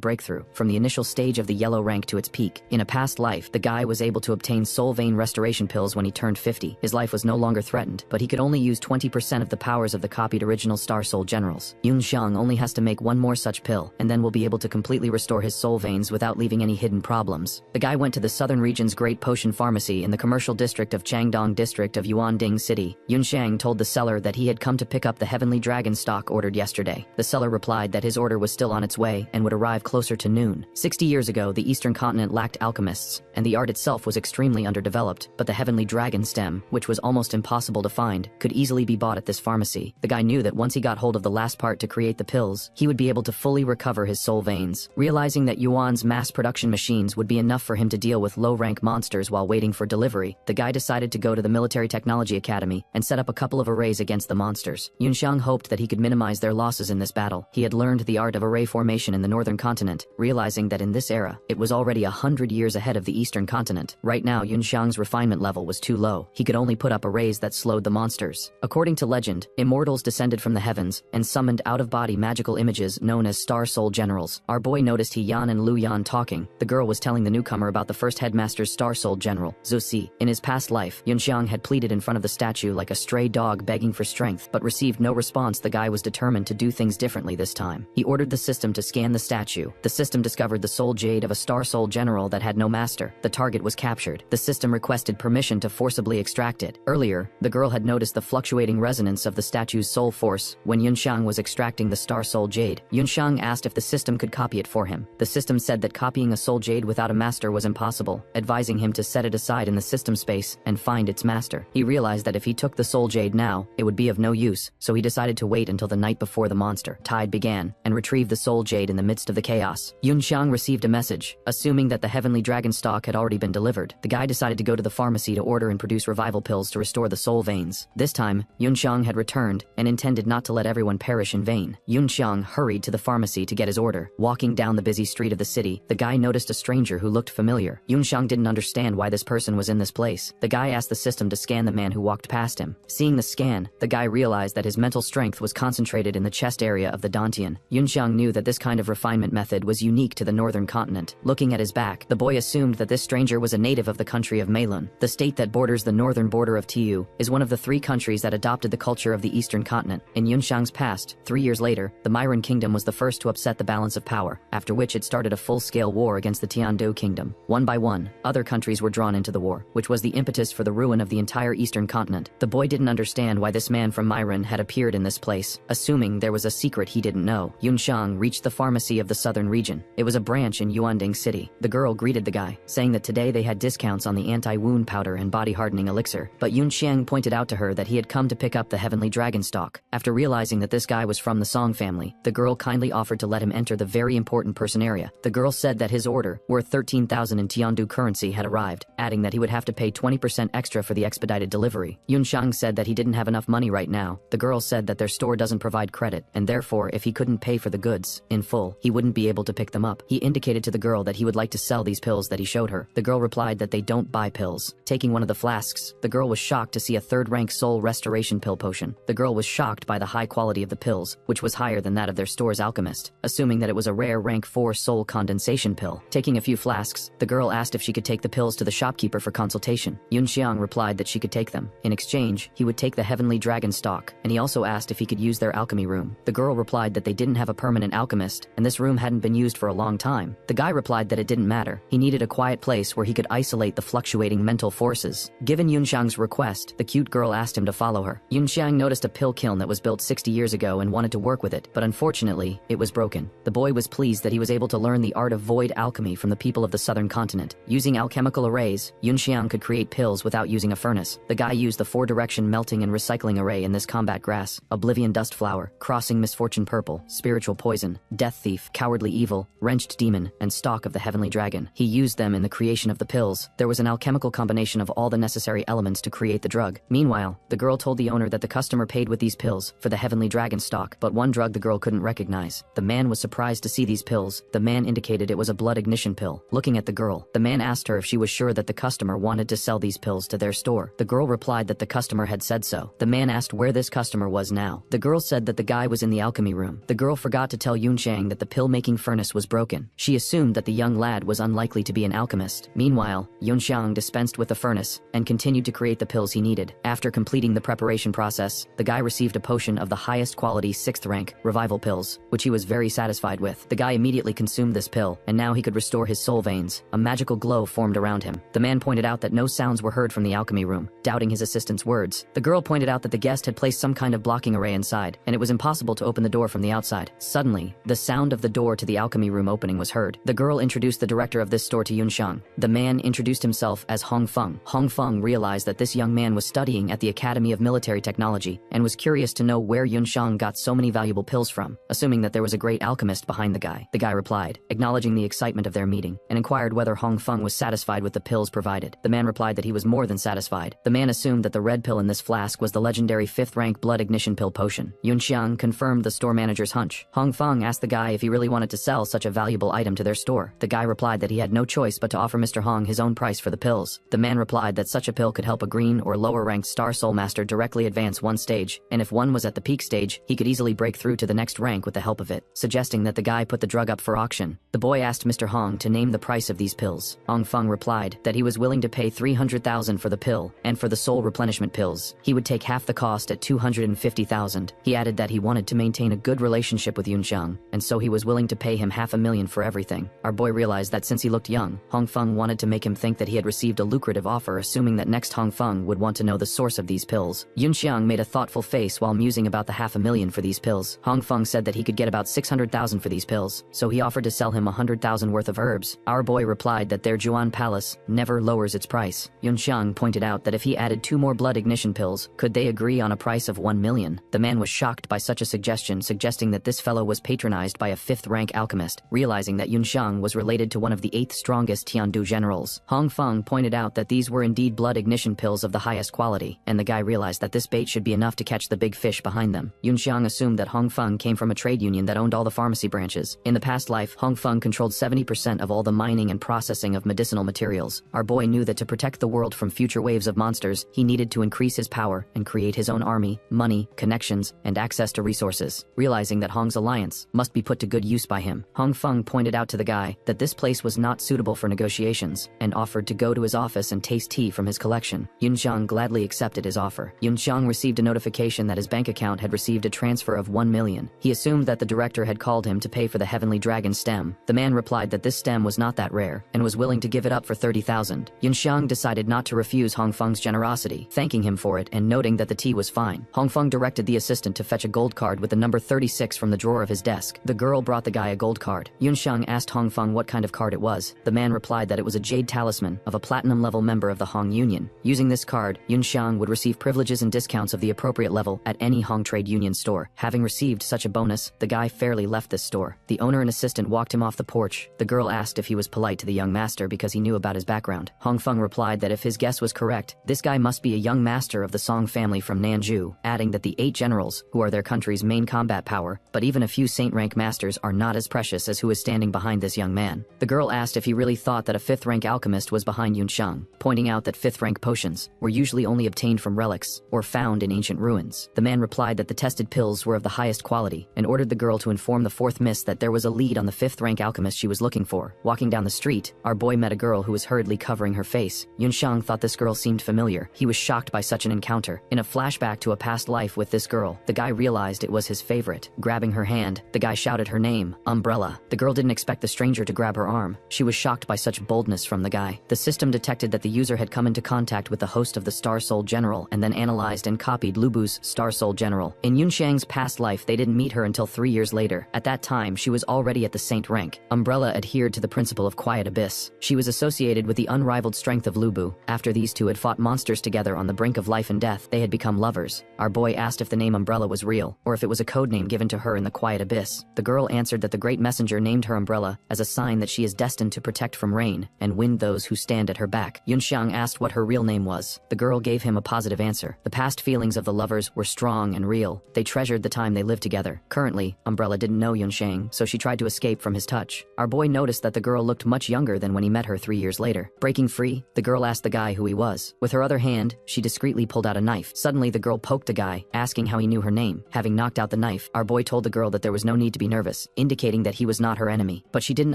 breakthrough, from the initial stage of the yellow rank to its peak. In a past life, the guy was able to obtain soul vein restoration pills when he turned 50. His life was no longer threatened, but he could only use 20% of the powers of the copied original Star Soul Generals. Yunxiang only has to make one more such pill, and then will be able to completely restore his soul veins without leaving any hidden problems. The guy went to the southern region's great potion pharmacy in the commercial district of Changdong district of Yuanding City. Yunxiang told the seller that he had come to pick up the heavenly dragon stock ordered yesterday. The seller replied that his order was still on its way and would arrive closer to noon. 60 years ago, the eastern continent lacked alchemists, and the art itself was extremely underdeveloped, but the heavenly dragon stem, which was almost impossible to find, could easily be bought at this pharmacy. The guy knew that once he got hold of the last part to create the pills, he would be able to fully recover his soul veins. Realizing that Yuan's mass production machines would be enough for him to deal with low-rank monsters while waiting for delivery, the guy decided to go to the Military Technology Academy and set up a couple of arrays against the monsters. Yunxiang hoped that he could minimize their losses in this battle. He had learned the art of array formation in the northern continent, realizing that in this era, it was already 100 years ahead of the eastern continent. Right now, Yunxiang's refinement level was too low. He could only put up arrays that slowed the monsters. According to legend, immortals descended from the heavens and summoned out-of-body magical images known as Star Soul Generals. Our boy noticed He Yan and Lu Yan talking. The girl was telling the newcomer about the first headmaster's Star Soul General, Zhu Si. In his past life, Yunxiang had pleaded in front of the statue like a stray dog begging for strength, but received no response. The guy was determined to do things differently this time. He ordered the system to scan the statue. The system discovered the soul jade of a Star Soul General that had no master. The target was captured. The system requested permission to forcibly extract it. Earlier, the girl had noticed the fluctuating resonance of the statue's soul force when Yunxiang was extracting the Star Soul Jade. Yunxiang asked if the system could copy it for him. The system said that copying a soul jade without a master was impossible, advising him to set it aside in the system space and find its master. He realized that if he took the soul jade now, it would be of no use, so he decided to wait until the night before the monster tide began and retrieve the soul jade in the midst of the chaos. Yunxiang received a message, assuming that the heavenly dragon stock had already been delivered. The guy decided to go to the pharmacy to order and produce revival pills to restore the soul veins. This time, Yunxiang had returned and intended not to let everyone perish in vain. Yunxiang hurried to the pharmacy to get his order. Walking down the busy street of the city, the guy noticed a stranger who looked familiar. Yunxiang didn't understand why this person was in this place. The guy asked the system to scan the man who walked past him. Seeing the scan, the guy realized that his mental strength was concentrated in the chest area of the Dantian. Yunxiang knew that this kind of refinement method was unique to the northern continent. Looking at his back, the boy assumed that this stranger was a native of the country of Meilun. The state that borders the northern border of Tu is one of the 3 countries that adopted the culture of the eastern continent. In Yunxiang's past, 3 years later, the Myron kingdom was the first to upset the balance of power, after which it started a full-scale war against the Tiandu kingdom. One by one, other countries were drawn into the war, which was the impetus for the ruin of the entire eastern continent. The boy didn't understand why this man from Myron had appeared in this place, assuming there was a secret he didn't know. Yunxiang reached the pharmacy of the southern region. It was a branch in Yuanding City. The girl greeted the guy, saying that today they had discounts on the anti-wound powder and body-hardening elixir, but Yunxiang pointed out to her that he had come to pick up the heavenly dragon stock. After realizing that this guy was from the Song family, the girl kindly offered to let him enter the very important person area. The girl said that his order, worth 13,000 in Tiandu currency, had arrived, adding that he would have to pay 20% extra for the expedited delivery. Yunxiang said that he didn't have enough money right now. The girl said that their store doesn't provide credit, and therefore if he couldn't pay for the goods in full, he wouldn't be able to pick them up. He indicated to the girl that he would like to sell these pills that he showed her. The girl replied that they don't buy pills. Taking one of the flasks, the girl was shocked to see a 3rd-rank soul restoration pill potion. The girl was shocked by the high quality of the pills, which was higher than that of their store's alchemist, assuming that it was a rare rank 4 soul condensation pill. Taking a few flasks, the girl asked if she could take the pills to the shopkeeper for consultation. Yunxiang replied that she could take them. In exchange, he would take the heavenly dragon stock, and he also asked if he could use their alchemy room. The girl replied that they didn't have a permanent alchemist, and this room hadn't been used for a long time. The guy replied that it didn't matter. He needed a quiet place where he could isolate the fluctuating mental forces. Given Yunxiang's request, the cute girl asked him to follow her. Yunxiang noticed a pill kiln that was built 60 years ago and wanted to work with it, but unfortunately, it was broken. The boy was pleased that he was able to learn the art of void alchemy from the people of the southern continent. Using alchemical arrays, Yunxiang could create pills without using a furnace. The guy used the 4-direction melting and recycling array in this combat grass, oblivion dust flower, crossing misfortune purple, spiritual poison, death thief, cowardly evil, wrenched demon, and stalk of the heavenly dragon. He used them in the creation of the pills. There was an alchemical combination of all the necessary elements to create the drug. Meanwhile, the girl told the owner that the customer paid with these pills for the heavenly dragon stock, but one drug the girl couldn't recognize. The man was surprised to see these pills. The man indicated it was a blood ignition pill. Looking at the girl, the man asked her if she was sure that the customer wanted to sell these pills to their store. The girl replied that the customer had said said so. The man asked where this customer was now. The girl said that the guy was in the alchemy room. The girl forgot to tell Yunxiang that the pill-making furnace was broken. She assumed that the young lad was unlikely to be an alchemist. Meanwhile, Yunxiang dispensed with the furnace and continued to create the pills he needed. After completing the preparation process, the guy received a potion of the highest quality 6th rank, revival pills, which he was very satisfied with. The guy immediately consumed this pill, and now he could restore his soul veins. A magical glow formed around him. The man pointed out that no sounds were heard from the alchemy room, doubting his assistant's words. The girl pointed out that the guest had placed some kind of blocking array inside, and it was impossible to open the door from the outside. Suddenly, the sound of the door to the alchemy room opening was heard. The girl introduced the director of this store to Yunxiang. The man introduced himself as Hong Feng. Hong Feng realized that this young man was studying at the Academy of Military Technology and was curious to know where Yunxiang got so many valuable pills from, assuming that there was a great alchemist behind the guy. The guy replied, acknowledging the excitement of their meeting, and inquired whether Hong Feng was satisfied with the pills provided. The man replied that he was more than satisfied. The man assumed that the red pill in this flask was the legendary 5th rank blood ignition pill potion. Yunxiang confirmed the store manager's hunch. Hong Feng asked the guy if he really wanted to sell such a valuable item to their store. The guy replied that he had no choice but to offer Mr. Hong his own price for the pills. The man replied that such a pill could help a green or lower ranked Star Soul Master directly advance one stage, and if one was at the peak stage, he could easily break through to the next rank with the help of it, suggesting that the guy put the drug up for auction. The boy asked Mr. Hong to name the price of these pills. Hong Feng replied that he was willing to pay 300,000 for the pill, and for the soul replenishment pills, he would take half the cost at 250,000. He added that he wanted to maintain a good relationship with Yunxiang, and so he was willing to pay him $500,000 for everything. Our boy realized that since he looked young, Hong Feng wanted to make him think that he had received a lucrative offer, assuming that next Hong Feng would want to know the source of these pills. Yunxiang made a thoughtful face while musing about the $500,000 for these pills. Hong Feng said that he could get about 600,000 for these pills, so he offered to sell him 100,000 worth of herbs. Our boy replied that their Juan Palace never lowers its price. Yunxiang pointed out that if he added 2 more blood ignition pills, could they agree on a price of 1 million? The man was shocked by such a suggestion, suggesting that this fellow was patronized by a 5th rank alchemist. Realizing that Yunxiang was related to one of the 8th strongest Tiandu generals, Hong Feng pointed out that these were indeed blood ignition pills of the highest quality, and the guy realized that this bait should be enough to catch the big fish behind them. Yunxiang assumed that Hong Feng came from a trade union that owned all the pharmacy branches. In the past life, Hong Feng controlled 70% of all the mining and processing of medicinal materials. Our boy knew that to protect the world from future waves of monsters, he needed to increase his power and create his own army, money, connections, and access to resources. Realizing that Hong's alliance must be put to good use by him, Hong Feng pointed out to the guy that this place was not suitable for negotiations, and offered to go to his office and taste tea from his collection. Yunxiang gladly accepted his offer. Yunxiang received a notification that his bank account had received a transfer of 1 million. He assumed that the director had called him to pay for the Heavenly Dragon stem. The man replied that this stem was not that rare, and was willing to give it up for 30,000. Yunxiang decided not to refuse Hong Feng's generosity, thanking him for it and noting that the tea was fine. Hong Feng directed the assistant to fetch a gold card with the number 36 from the drawer of his desk. The girl brought the guy a gold card. Yunxiang asked Hong Feng what kind of card it was. The man replied that it was a jade talisman of a platinum-level member of the Hong Union. Using this card, Yunxiang would receive privileges and discounts of the appropriate level at any Hong Trade Union store. Having received such a bonus, the guy fairly left this store. The owner and assistant walked him off the porch. The girl asked if he was polite to the young master because he knew about his background. Hong Feng replied that if his guess was correct, this guy must be a young master of the Song family from Nanju, adding that the 8 generals, who are their country's main combat power, but even a few saint-rank masters are not as precious as who is standing behind this young man. The girl asked if he really thought that a 5th rank alchemist was behind Yunxiang, pointing out that 5th rank potions were usually only obtained from relics or found in ancient ruins. The man replied that the tested pills were of the highest quality, and ordered the girl to inform the 4th miss that there was a lead on the 5th rank alchemist she was looking for. Walking down the street, our boy met a girl who was hurriedly covering her face. Yunxiang thought this girl seemed familiar. He was shocked by such an encounter. In a flashback to a past life with this girl, the guy realized it was his favorite. Grabbing her hand, the guy shouted her name, Umbrella. The girl didn't expect the stranger to grab her arm. She was shocked by such boldness from the guy. The system detected that the user had come into contact with the host of the Star Soul General and then analyzed and copied Lubu's Star Soul General. In Yunxiang's past life, they didn't meet her until 3 years later. At that time, she was already at the Saint rank. Umbrella adhered to the principle of Quiet Abyss. She was associated with the unrivaled strength of Lubu. After these two had fought monsters together on the brink of life and death, they had become lovers. Our boy asked if the name Umbrella was real, or if it was a codename given to her in the Quiet Abyss. The girl answered that the Great Messenger named her Umbrella as a sign that she is destined to protect from rain and wind those who stand at her back. Yunxiang asked what her real name was. The girl gave him a positive answer. The past feelings of the lovers were strong and real. They treasured the time they lived together. Currently, Umbrella didn't know Yunxiang, so she tried to escape from his touch. Our boy noticed that the girl looked much younger than when he met her 3 years later. Breaking free, the girl asked the guy who he was. With her other hand, she discreetly pulled pulled out a knife. Suddenly, the girl poked the guy, asking how he knew her name. Having knocked out the knife, our boy told the girl that there was no need to be nervous, indicating that he was not her enemy. But she didn't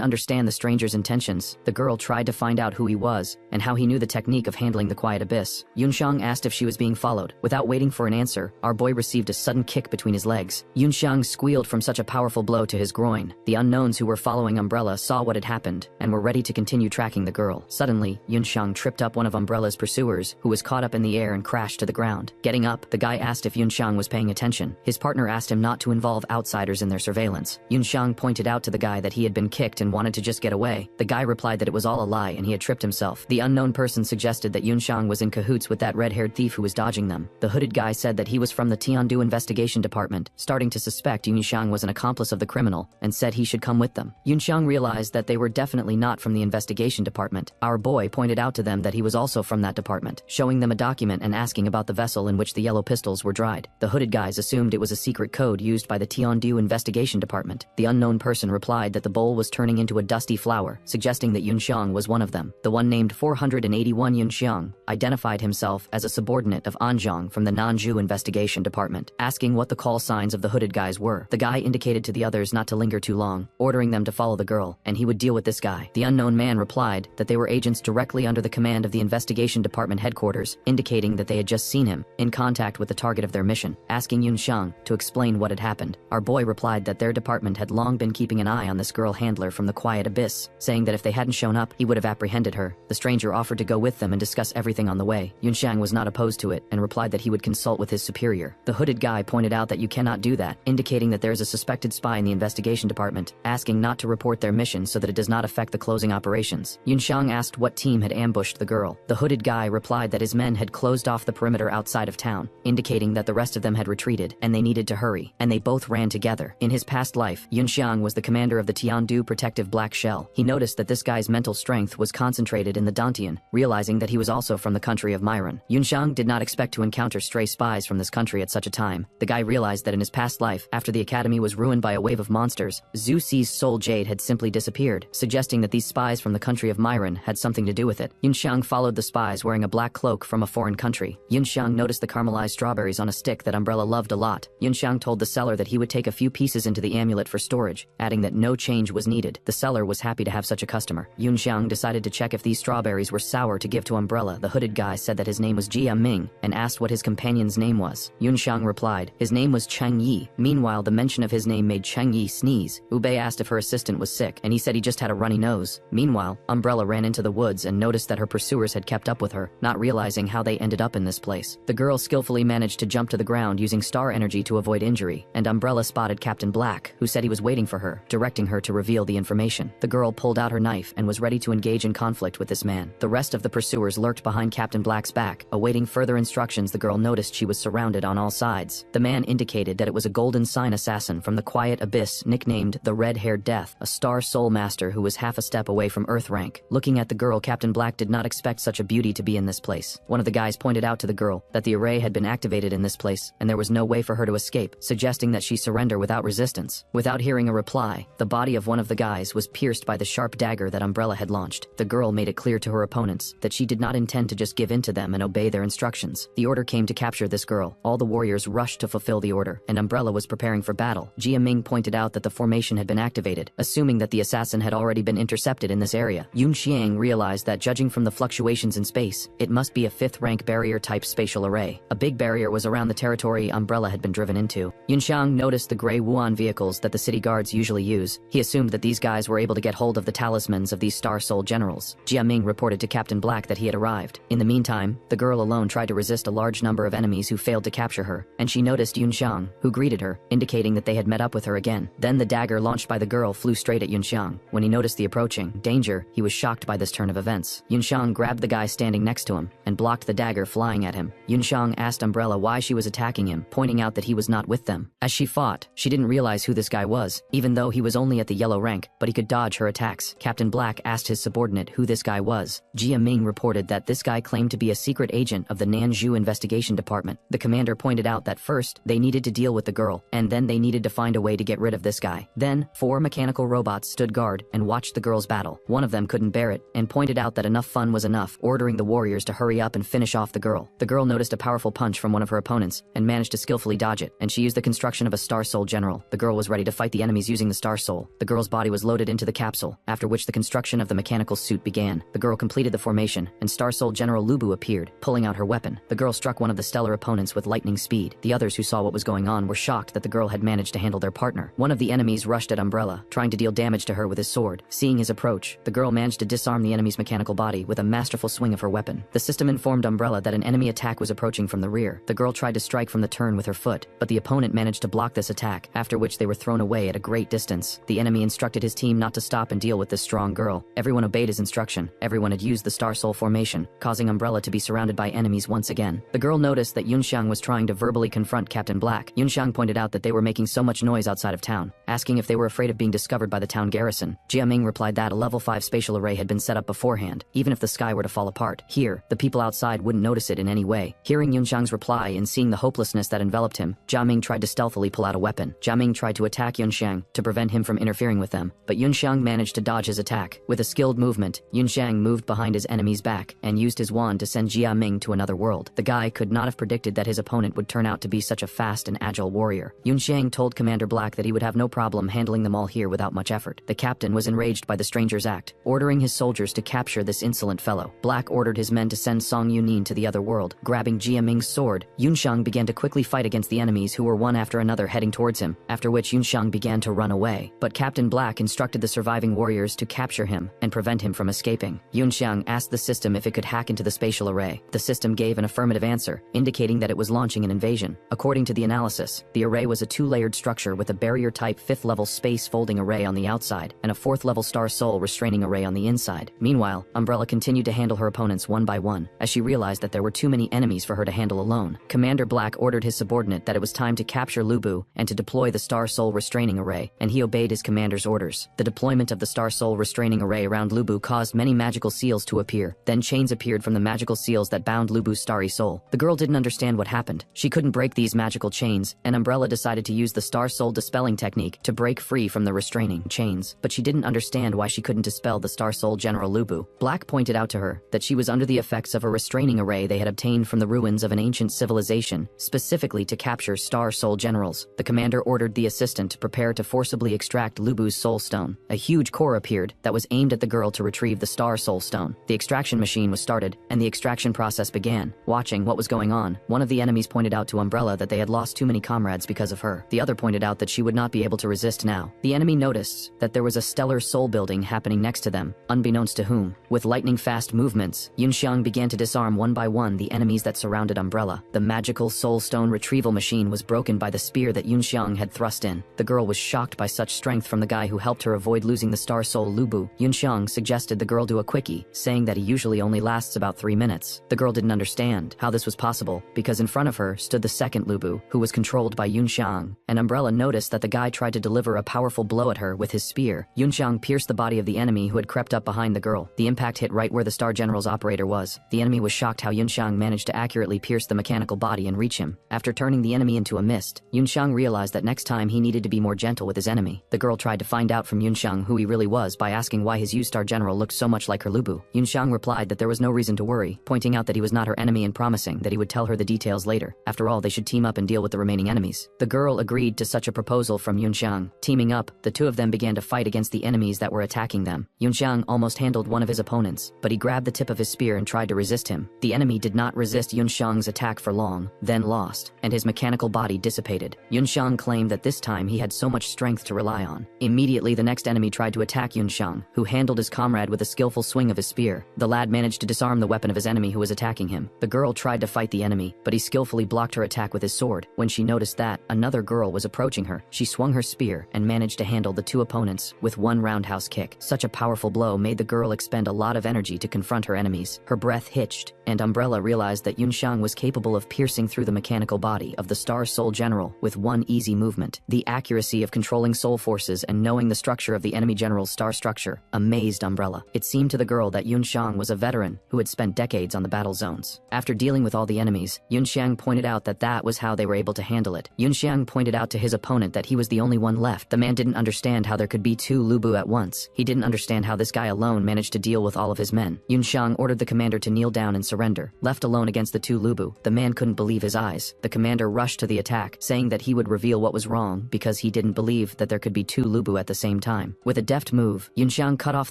understand the stranger's intentions. The girl tried to find out who he was, and how he knew the technique of handling the quiet abyss. Yunxiang asked if she was being followed. Without waiting for an answer, our boy received a sudden kick between his legs. Yunxiang squealed from such a powerful blow to his groin. The unknowns who were following Umbrella saw what had happened, and were ready to continue tracking the girl. Suddenly, Yunxiang tripped up one of Umbrella's pursuers, who was caught up in the air and crashed to the ground. Getting up, the guy asked if Yunxiang was paying attention. His partner asked him not to involve outsiders in their surveillance. Yunxiang pointed out to the guy that he had been kicked and wanted to just get away. The guy replied that it was all a lie and he had tripped himself. The unknown person suggested that Yunxiang was in cahoots with that red-haired thief who was dodging them. The hooded guy said that he was from the Tiandu investigation department, starting to suspect Yunxiang was an accomplice of the criminal, and said he should come with them. Yunxiang realized that they were definitely not from the investigation department. Our boy pointed out to them that he was also from that department, showing them a document and asking about the vessel in which the yellow pistols were dried. The hooded guys assumed it was a secret code used by the Tiandu investigation department. The unknown person replied that the bowl was turning into a dusty flower, suggesting that Yunxiang was one of them. The one named 481 Yunxiang identified himself as a subordinate of Anjiang from the Nanju investigation department, asking what the call signs of the hooded guys were. The guy indicated to the others not to linger too long, ordering them to follow the girl, and he would deal with this guy. The unknown man replied that they were agents directly under the command of the investigation department headquarters, indicating that they had just seen him, in contact with the target of their mission, asking Yunxiang to explain what had happened. Our boy replied that their department had long been keeping an eye on this girl handler from the quiet abyss, saying that if they hadn't shown up, he would have apprehended her. The stranger offered to go with them and discuss everything on the way. Yunxiang was not opposed to it, and replied that he would consult with his superior. The hooded guy pointed out that you cannot do that, indicating that there is a suspected spy in the investigation department, asking not to report their mission so that it does not affect the closing operations. Yunxiang asked what team had ambushed the girl. The hooded guy replied that his men had closed off the perimeter outside of town, indicating that the rest of them had retreated, and they needed to hurry, and they both ran together. In his past life, Yunxiang was the commander of the Tiandu Protective Black Shell. He noticed that this guy's mental strength was concentrated in the Dantian, realizing that he was also from the country of Myron. Yunxiang did not expect to encounter stray spies from this country at such a time. The guy realized that in his past life, after the academy was ruined by a wave of monsters, Zhu Ci's soul jade had simply disappeared, suggesting that these spies from the country of Myron had something to do with it. Yunxiang followed the spies wearing a black cloak from a foreign country. Yunxiang noticed the caramelized strawberries on a stick that Umbrella loved a lot. Yunxiang told the seller that he would take a few pieces into the amulet for storage, adding that no change was needed. The seller was happy to have such a customer. Yunxiang decided to check if these strawberries were sour to give to Umbrella. The hooded guy said that his name was Jia Ming, and asked what his companion's name was. Yunxiang replied his name was Cheng Yi. Meanwhile, the mention of his name made Cheng Yi sneeze. Ube asked if her assistant was sick, and he said he just had a runny nose. Meanwhile, Umbrella ran into the woods and noticed that her pursuers had kept up with her, not realizing how they ended up in this place. The girl skillfully managed to jump to the ground using star energy to avoid injury, and Umbrella spotted Captain Black, who said he was waiting for her, directing her to reveal the information. The girl pulled out her knife and was ready to engage in conflict with this man. The rest of the pursuers lurked behind Captain Black's back. Awaiting further instructions, the girl noticed she was surrounded on all sides. The man indicated that it was a golden sign assassin from the quiet abyss nicknamed the Red-Haired Death, a star soul master who was half a step away from Earth rank. Looking at the girl, Captain Black did not expect such a beauty to be in this place. One of the guys pointed out to the girl that the array had been activated in this place, and there was no way for her to escape, suggesting that she surrender without resistance. Without hearing a reply, the body of one of the guys was pierced by the sharp dagger that Umbrella had launched. The girl made it clear to her opponents that she did not intend to just give in to them and obey their instructions. The order came to capture this girl. All the warriors rushed to fulfill the order, and Umbrella was preparing for battle. Jia Ming pointed out that the formation had been activated, assuming that the assassin had already been intercepted in this area. Yunxiang realized that judging from the fluctuations in space, it must be a 5th rank barrier-type spatial array. A big barrier was around the territory Umbrella had been driven into. Yunxiang noticed the gray Wuan vehicles that the city guards usually use. He assumed that these guys were able to get hold of the talismans of these Star Soul generals. Jia Ming reported to Captain Black that he had arrived. In the meantime, the girl alone tried to resist a large number of enemies who failed to capture her, and she noticed Yunxiang, who greeted her, indicating that they had met up with her again. Then the dagger launched by the girl flew straight at Yunxiang. When he noticed the approaching danger, he was shocked by this turn of events. Yunxiang grabbed the guy standing next to him and blocked the dagger flying at him. Yunxiang asked Umbrella why she was attacking him, pointing out that he was not with them. As she fought, she didn't realize who this guy was, even though he was only at the yellow rank, but he could dodge her attacks. Captain Black asked his subordinate who this guy was. Jia Ming reported that this guy claimed to be a secret agent of the Nanju investigation department. The commander pointed out that first, they needed to deal with the girl, and then they needed to find a way to get rid of this guy. Then, 4 mechanical robots stood guard and watched the girl's battle. One of them couldn't bear it, and pointed out that enough fun was enough, ordering the warriors to hurry up and finish off the girl. The girl noticed a powerful punch from one of her opponents and managed to skillfully dodge it, and she used the construction of a Star Soul General. The girl was ready to fight the enemies using the Star Soul. The girl's body was loaded into the capsule, after which the construction of the mechanical suit began. The girl completed the formation, and Star Soul General Lubu appeared, pulling out her weapon. The girl struck one of the stellar opponents with lightning speed. The others who saw what was going on were shocked that the girl had managed to handle their partner. One of the enemies rushed at Umbrella, trying to deal damage to her with his sword. Seeing his approach, the girl managed to disarm the enemy's mechanical body with a masterful swing of her weapon. The system informed Umbrella that an enemy attack was approaching from the rear. The girl tried to strike from the turn with her foot, but the opponent managed to block this attack, after which they were thrown away at a great distance. The enemy instructed his team not to stop and deal with this strong girl. Everyone obeyed his instruction. Everyone had used the Star Soul formation, causing Umbrella to be surrounded by enemies once again. The girl noticed that Yunxiang was trying to verbally confront Captain Black. Yunxiang pointed out that they were making so much noise outside of town, asking if they were afraid of being discovered by the town garrison. Jiaming replied that a level 5 spatial array had been set up beforehand, even if the sky were to fall apart. Here, the people outside wouldn't notice it in any way. Hearing Yunxiang's reply and seeing the hopelessness that enveloped him, Jiaming tried to stealthily pull out a weapon. Jiaming tried to attack Yunxiang to prevent him from interfering with them, but Yunxiang managed to dodge his attack. With a skilled movement, Yunxiang moved behind his enemy's back and used his wand to send Jiaming to another world. The guy could not have predicted that his opponent would turn out to be such a fast and agile warrior. Yunxiang told Commander Black that he would have no problem handling them all here without much effort. The captain was enraged by the stranger's act, ordering his soldiers to capture this insolent fellow. Black ordered his men to send Song Yunin to the other world. Grabbing Jiaming's sword, Yunxiang began to quickly fight against the enemies who were one after another heading towards him, after which Yunxiang began to run away. But Captain Black instructed the surviving warriors to capture him and prevent him from escaping. Yunxiang asked the system if it could hack into the spatial array. The system gave an affirmative answer, indicating that it was launching an invasion. According to the analysis, the array was a 2-layered structure with a barrier-type 5th-level space folding array on the outside and a 4th-level Star Soul restraining array on the inside. Meanwhile, Umbrella continued to handle her opponents one by one, as she realized that there were too many enemies for her to handle alone. Commander Black ordered his subordinate that it was time to capture Lubu and to deploy the Star Soul restraining array, and he obeyed his commander's orders. The deployment of the Star Soul restraining array around Lubu caused many magical seals to appear. Then chains appeared from the magical seals that bound Lubu's starry soul. The girl didn't understand what happened. She couldn't break these magical chains, and Umbrella decided to use the Star Soul dispelling technique to break free from the restraining chains. But she didn't understand why she couldn't dispel the Star Soul General Lubu. Black pointed out to her that she was under the effects of a restraining array they had obtained from the ruins of an ancient civilization, specifically to capture Star Soul Generals. The commander ordered the assistant to prepare to forcibly extract Lubu's Soul Stone. A huge core appeared that was aimed at the girl to retrieve the Star Soul Stone. The extraction machine was started, and the extraction process began. Watching what was going on, one of the enemies pointed out to Umbrella that they had lost too many comrades because of her. The other pointed out that she would not be able to resist now. The enemy noticed that there was a stellar soul building happening next to them, unbeknownst to whom. With lightning-fast movements, Yunxiang began to disarm one by one the enemies that surrounded Umbrella. The magical Soul Stone retrieval machine was broken by the spear that Yunxiang had thrust in. The girl was shocked by such strength from the guy who helped her avoid losing the Star Soul Lubu. Yunxiang suggested the girl do a quickie, saying that he usually only lasts about 3 minutes. The girl didn't understand how this was possible, because in front of her stood the second Lubu, who was controlled by Yunxiang, and Umbrella noticed that the guy tried to deliver a powerful blow at her with his spear. Yunxiang pierced the body of the enemy who had crept up behind the girl. The impact hit right where the Star General's operator was. The enemy was shocked how Yunxiang managed to accurately pierce the mechanical body and reach him. After turning the enemy into a mist, Yunxiang realized that next time he needed to be more gentle with his enemy. The girl tried to find out from Yunxiang who he really was by asking why his U-Star General looked so much like her Lubu. Yunxiang replied that there was no reason to worry, pointing out that he was not her enemy and promising that he would tell her the details later. After all, they should team up and deal with the remaining enemies. The girl agreed to such a proposal from Yunxiang. Teaming up, the two of them began to fight against the enemies that were attacking them. Yunxiang almost handled one of his opponents, but he grabbed the tip of his spear and tried to resist him. The enemy did not resist Yunxiang's attack for long, then lost, and his mechanical body dissipated. Yunxiang claimed that this time he had so much strength to rely on. Immediately, the next enemy tried to attack Yunxiang, who handled his comrade with a skillful swing of his spear. The lad managed to disarm the weapon of his enemy who was attacking him. The girl tried to fight the enemy, but he skillfully blocked her attack with his sword. When she noticed that another girl was approaching her, she swung her spear and managed to handle the two opponents with one roundhouse kick. Such a powerful blow made the girl expend a lot of energy to confront her enemies. Her breath hitched, and Umbrella realized that Yunxiang was capable of piercing through the mechanical body of the Star Soul General with one easy movement. The accuracy of controlling soul forces and knowing the structure of the enemy general's star structure amazed Umbrella. It seemed to the girl that Yunxiang was a veteran who had spent decades on the battle zones. After dealing with all the enemies, Yunxiang pointed out that that was how they were able to handle it. Yunxiang pointed out to his opponent that he was the only one left. The man didn't understand how there could be two Lubu at once. He didn't understand how this guy alone managed to deal with all of his men. Yunxiang ordered the commander to kneel down and surrender. Left alone against the two Lubu, the man couldn't believe his eyes. The commander rushed to the attack, saying that he would reveal what was wrong because he didn't believe that there could be two Lubu at the same time. With a deft move, Yunxiang cut off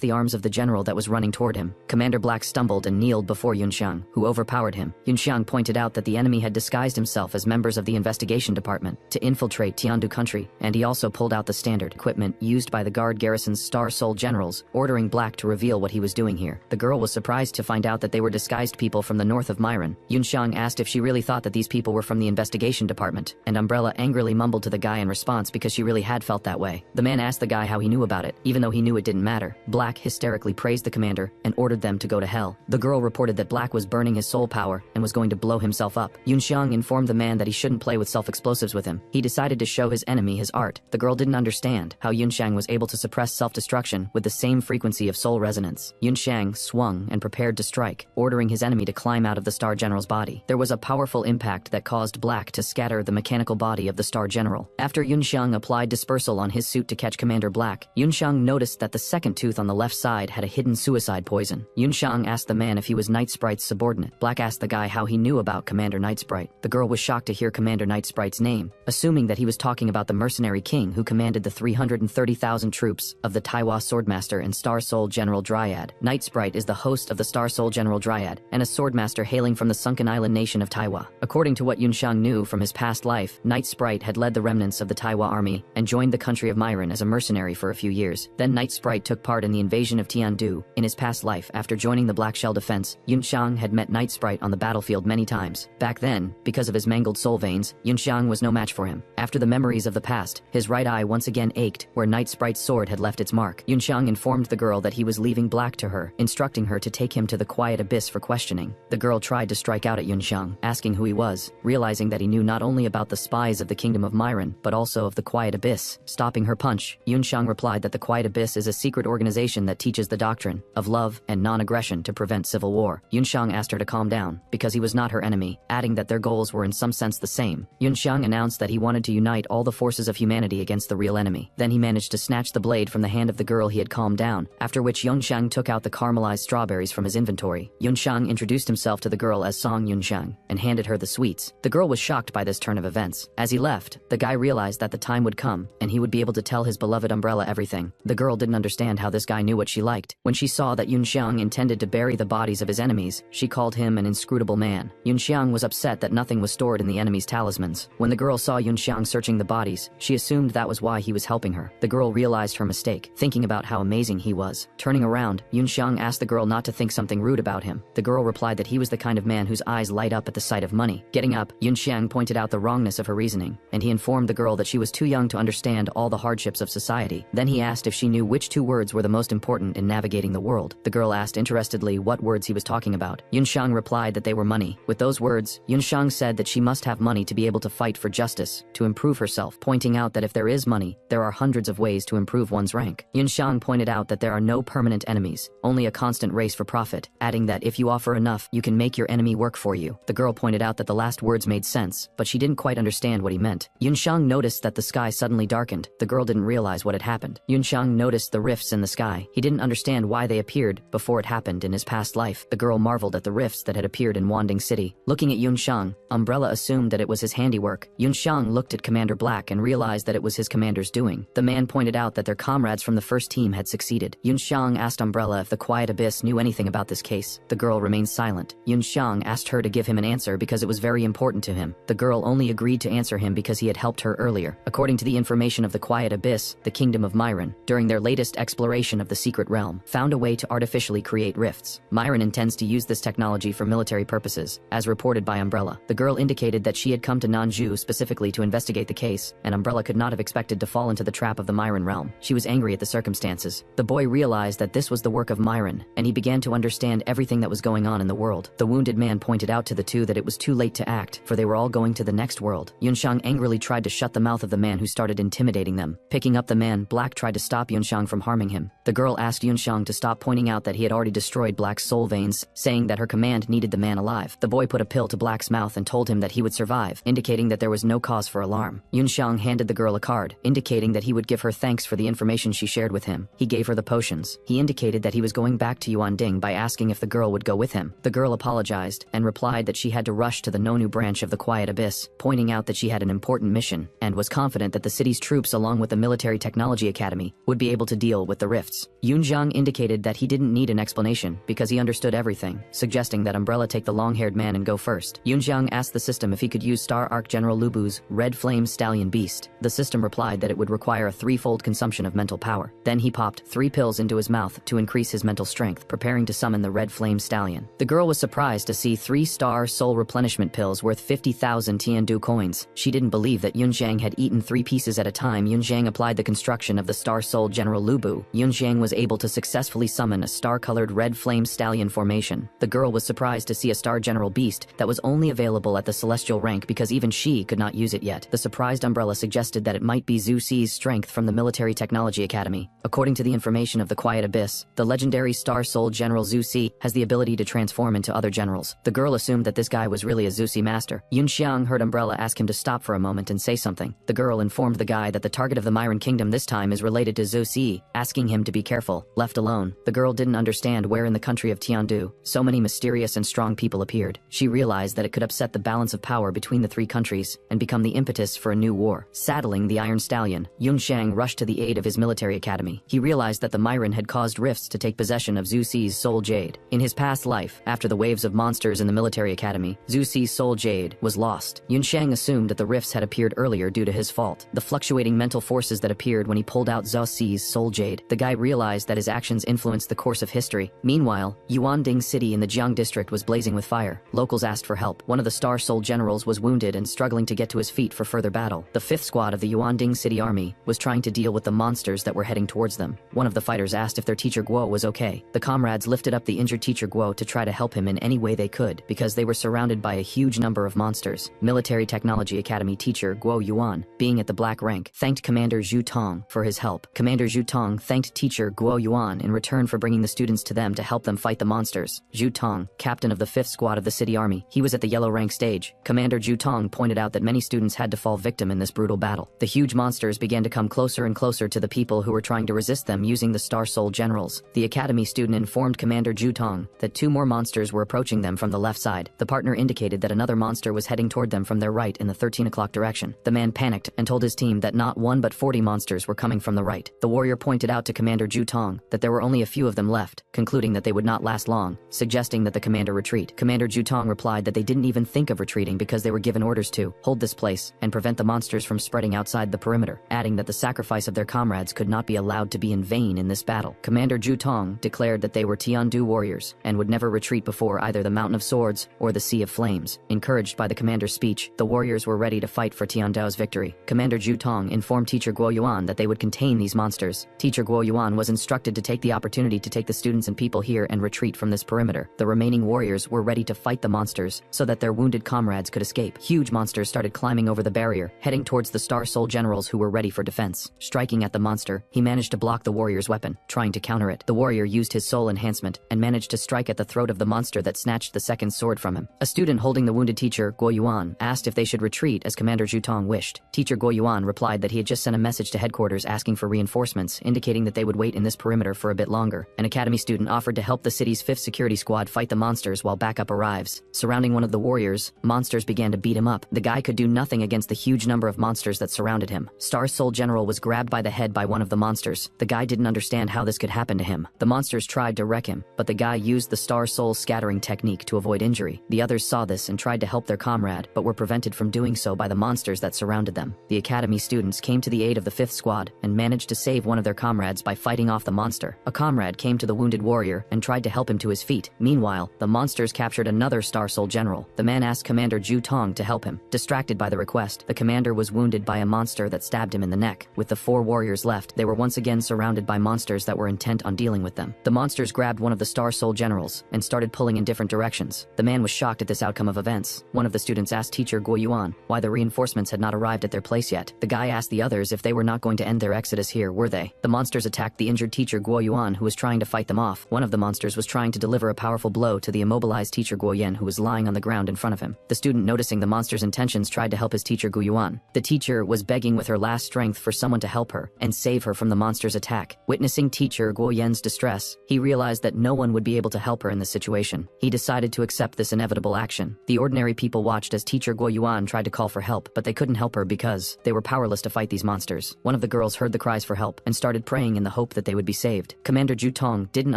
the arms of the general that was running toward him. Commander Black stumbled and kneeled before Yunxiang, who overpowered him. Yunxiang pointed out that the enemy had disguised himself as members of the investigation department to infiltrate Tiandu country, and he also pulled out the standard equipment used by the guard garrison's Star Soul generals, ordering Black to reveal what he was doing here. The girl was surprised to find out that they were disguised people from the north of Myron. Yunxiang asked if she really thought that these people were from the investigation department, and Umbrella angrily mumbled to the guy in response because she really had felt that way. The man asked the guy how he knew about it, even though he knew it didn't matter. Black hysterically praised the commander and ordered them to go to hell. The girl reported that Black was burning his soul power and was going to blow himself up. Yunxiang informed the man that he shouldn't play with self-explosives with him. He decided to show his enemy his art. The girl didn't understand how Yunxiang was able to suppress self-destruction with the same frequency of soul resonance. Yunxiang swung and prepared to strike, ordering his enemy to climb out of the Star General's body. There was a powerful impact that caused Black to scatter the mechanical body of the Star General. After Yunxiang applied dispersal on his suit to catch Commander Black, Yunxiang noticed that the second tooth on the left side had a hidden suicide poison. Yunxiang asked the man if he was Night Sprite's subordinate. Black asked the guy how he knew about Commander Night Sprite. The girl was shocked to hear Commander Night Sprite's name, assuming that he was talking about the mercenary king who commanded the 330,000 troops of the Taiwa Swordmaster and Star Soul General Dryad. Night Sprite is the host of the Star Soul General Dryad, and a swordmaster hailing from the sunken island nation of Taiwa. According to what Yunxiang knew from his past life, Night Sprite had led the remnants of the Taiwa army and joined the country of Myron as a mercenary for a few years. Then Night Sprite took part in the invasion of Tiandu. In his past life, after joining the Black Shell Defense, Yunxiang had met Night Sprite on the battlefield many times. Back then, because of his mangled soul veins, Yunxiang was no match for him. After the memories of the past, his right eye once again ached where Night Sprite's sword had left its mark. Yunxiang informed the girl that he was leaving Black to her, instructing her to take him to the quiet abyss for questioning. The girl tried to strike out at Yunxiang, asking who he was, realizing that he knew not only about the spies of the Kingdom of Myron, but also of the Quiet Abyss. Stopping her punch, Yunxiang replied that the Quiet Abyss is a secret organization that teaches the doctrine of love and non-aggression to prevent civil war. Yunxiang asked her to calm down, because he was not her enemy, adding that their goals were in some sense the same. Yunxiang announced that he wanted to unite all the forces of humanity against the real enemy. Then he managed to snatch the blade from the hand of the girl he had calmed down, after which Yunxiang took out the caramelized strawberries from his inventory. Yunxiang introduced himself to the girl as Song Yunxiang and handed her the sweets. The girl was shocked by this turn of events. As he left, the guy realized that the time would come and he would be able to tell his beloved Umbrella everything. The girl didn't understand how this guy knew what she liked. When she saw that Yunxiang intended to bury the bodies of his enemies, she called him an inscrutable man. Yunxiang was upset that nothing was stored in the enemy's talismans. When the girl saw Yunxiang searching the bodies, she assumed that was why he was helping her. The girl realized her mistake, thinking about how amazing he was. Turning around, Yunxiang asked the girl not to think something rude about him. The girl replied that he was the kind of man whose eyes light up at the sight of money. Getting up, Yunxiang pointed out the wrongness of her reasoning, and he informed the girl that she was too young to understand all the hardships of society. Then he asked if she knew which two words were the most important in navigating the world. The girl asked interestedly what words he was talking about. Yunxiang replied that they were money. With those words, Yunxiang said that she must have money to be able to fight for justice, to improve herself, pointing out that if there is money, there are hundreds of ways to improve one's rank. Yunxiang pointed out that there are no permanent enemies, only a constant race for profit, adding that if you offer enough, you can make your enemy work for you. The girl pointed out that the last words made sense, but she didn't quite understand what he meant. Yunxiang noticed that the sky suddenly darkened. The girl didn't realize what had happened. Yunxiang noticed the rifts in the sky. He didn't understand why they appeared before it happened in his past life. The girl marveled at the rifts that had appeared in Wanding City. Looking at Yunxiang, Umbrella assumed that it was his handiwork. Yunxiang looked at Commander Black and realized that it was his commander's doing. The man pointed out that their comrades from the first team had succeeded. Yunxiang asked Umbrella if the Quiet Abyss knew anything about this case. The girl remained silent. Yunxiang asked her to give him an answer because it was very important to him. The girl only agreed to answer him because he had helped her earlier. According to the information of the Quiet Abyss, the Kingdom of Myron, during their latest exploration of the secret realm, found a way to artificially create rifts. Myron intends to use this technology for military purposes, as reported by Umbrella. The girl indicated that she had come to Nanju specifically to investigate the case, and Umbrella could not have expected to fall into the trap of the Myron realm. She was angry at the circumstances. The boy realized that this was the work of Myron, and he began to understand everything that was going on in the world. The wounded man pointed out to the two that it was too late to act, for they were all going to the next world. Yunxiang angrily tried to shut the mouth of the man who started intimidating them. Picking up the man, Black tried to stop Yunxiang from harming him. The girl asked Yunxiang to stop, pointing out that he had already destroyed Black's soul veins, saying that her command needed the man alive. The boy put a pill to Black's mouth and told him that he would survive, indicating that there was no cause for alarm. Yunxiang handed the girl a card, indicating that he would give her thanks for the information she shared with him. He gave her the potions. He indicated that he was going back to Yuanding by asking if the girl would go with him. him. The girl apologized and replied that she had to rush to the Nonu branch of the Quiet Abyss, pointing out that she had an important mission and was confident that the city's troops along with the Military Technology Academy would be able to deal with the rifts. Yunjiang indicated that he didn't need an explanation because he understood everything, suggesting that Umbrella take the long-haired man and go first. Yunjiang asked the system if he could use Star Arc General Lubu's Red Flame Stallion Beast. The system replied that it would require a threefold consumption of mental power. Then he popped 3 pills into his mouth to increase his mental strength, preparing to summon the Red Flame Stallion. The girl was surprised to see 3-star soul replenishment pills worth 50,000 Tiandu coins. She didn't believe that Yunjiang had eaten 3 pieces at a time. Yunjiang applied the construction of the Star Soul General Lubu. Yunjiang was able to successfully summon a star-colored Red Flame Stallion formation. The girl was surprised to see a Star General Beast that was only available at the Celestial rank because even she could not use it yet. The surprised Umbrella suggested that it might be Zhu Ci's strength from the Military Technology Academy. According to the information of the Quiet Abyss, the legendary Star Soul General Zhu Ci has the ability to transform into other generals. The girl assumed that this guy was really a Zhu Ci master. Yunxiang heard Umbrella ask him to stop for a moment and say something. The girl informed the guy that the target of the Myron Kingdom this time is related to Zhu Ci, asking him to be careful. Left alone, the girl didn't understand where in the country of Tiandu so many mysterious and strong people appeared. She realized that it could upset the balance of power between the 3 countries and become the impetus for a new war. Saddling the Iron Stallion, Yunxiang rushed to the aid of his military academy. He realized that the Myron had caused rifts to take possession of Zhu Ci's Soul Jade. In his past life, after the waves of monsters in the military academy, Zhu Ci's Soul Jade was lost. Yunxiang assumed that the rifts had appeared earlier due to his fault. The fluctuating mental forces that appeared when he pulled out Zhu Ci's Soul Jade. The guy realized that his actions influenced the course of history. Meanwhile, Yuanding City in the Jiang district was blazing with fire. Locals asked for help. One of the Star Soul generals was wounded and struggling to get to his feet for further battle. The 5th squad of the Yuanding City army was trying to deal with the monsters that were heading towards them. One of the fighters asked if their teacher Guo was okay. The comrades lifted up the injured teacher Guo to try to help him in any way they could because they were surrounded by a huge number of monsters. Military Technology Academy teacher Guo Yuan, being at the black rank, thanked Commander Zhu Tong for his help. Commander Zhu Tong thanked teacher Guo Yuan in return for bringing the students to them to help them fight the monsters. Zhu Tong, captain of the 5th squad of the city army, he was at the yellow rank stage. Commander Zhu Tong pointed out that many students had to fall victim in this brutal battle. The huge monsters began to come closer and closer to the people who were trying to resist them using the Star Soul generals. The academy student informed Commander Zhu Tong that 2 more monsters were approaching them from the left side. The partner indicated that another monster was heading toward them from their right in the 13 o'clock direction. The man panicked and told his team that not 1 but 40 monsters were coming from the right. The warrior pointed out to Commander Zhu Tong that there were only a few of them left, concluding that they would not last long, suggesting that the commander retreat. Commander Zhu Tong replied that they didn't even think of retreating because they were given orders to hold this place and prevent the monsters from spreading outside the perimeter, adding that the sacrifice of their comrades could not be allowed to be in vain in this battle. Commander Zhu Tong declared that they were Tiandu warriors and would never retreat before either the Mountain of Swords or the Sea of Flames. Encouraged by the commander's speech, the warriors were ready to fight for Tiandu's victory. Commander Zhu Tong informed teacher Guo Yuan that they would contain these monsters. Teacher Guo Yuan was instructed to take the opportunity to take the students and people here and retreat from this perimeter. The remaining warriors were ready to fight the monsters so that their wounded comrades could escape. Huge monsters started climbing over the barrier, heading towards the Star Soul generals who were ready for defense. Striking at the monster, he managed to block the warrior's weapon, trying to counter it. The warrior used his soul enhancement and managed to strike at the throat of the monster that snatched the second sword from him. A student holding the wounded teacher, Guo Yuan, asked if they should retreat as Commander Zhu Tong wished. Teacher Guo Yuan replied that he had just sent a message to headquarters asking for reinforcements, indicating that they would wait in this perimeter for a bit longer. An academy student offered to help the city's 5th security squad fight the monsters while backup arrives. Surrounding one of the warriors, monsters began to beat him up. The guy could do nothing against the huge number of monsters that surrounded him. Star Soul General was grabbed by the head by one of the monsters. The guy didn't understand how this could happen to him. The monsters tried to wreck him, but the guy used the Star Soul scattering technique to avoid injury. The others saw this and tried to help their comrade, but were prevented from doing so by the monsters that surrounded them. The academy students came to the aid of the 5th squad and managed to save one of their comrades by fighting off the monster. A comrade came to the wounded warrior and tried to help him to his feet. Meanwhile, the monsters captured another Star Soul general. The man asked Commander Zhu Tong to help him. Distracted by the request, the commander was wounded by a monster that stabbed him in the neck. With the 4 warriors left, they were once again surrounded by monsters that were intent on dealing with them. The monsters grabbed one of the Star Soul generals and started pulling in different directions. The man was shocked at this outcome of events. One of the students asked teacher Guo Yuan why the reinforcements had not arrived at their place yet. The guy asked the others if they were not going to end their exodus here, were they? The monsters attacked the injured teacher Guo Yuan, who was trying to fight them off. One of the monsters was trying to deliver a powerful blow to the immobilized teacher Guo Yen, who was lying on the ground in front of him. The student, noticing the monster's intentions, tried to help his teacher Guo Yuan. The teacher was begging with her last strength for someone to help her and save her from the monster's attack. Witnessing teacher Guo Yen's distress, he realized that no one would be able to help her in this situation. situation. He decided to accept this inevitable action. The ordinary people watched as teacher Guo Yuan tried to call for help, but they couldn't help her because they were powerless to fight these monsters. One of the girls heard the cries for help and started praying in the hope that they would be saved. Commander Zhu Tong didn't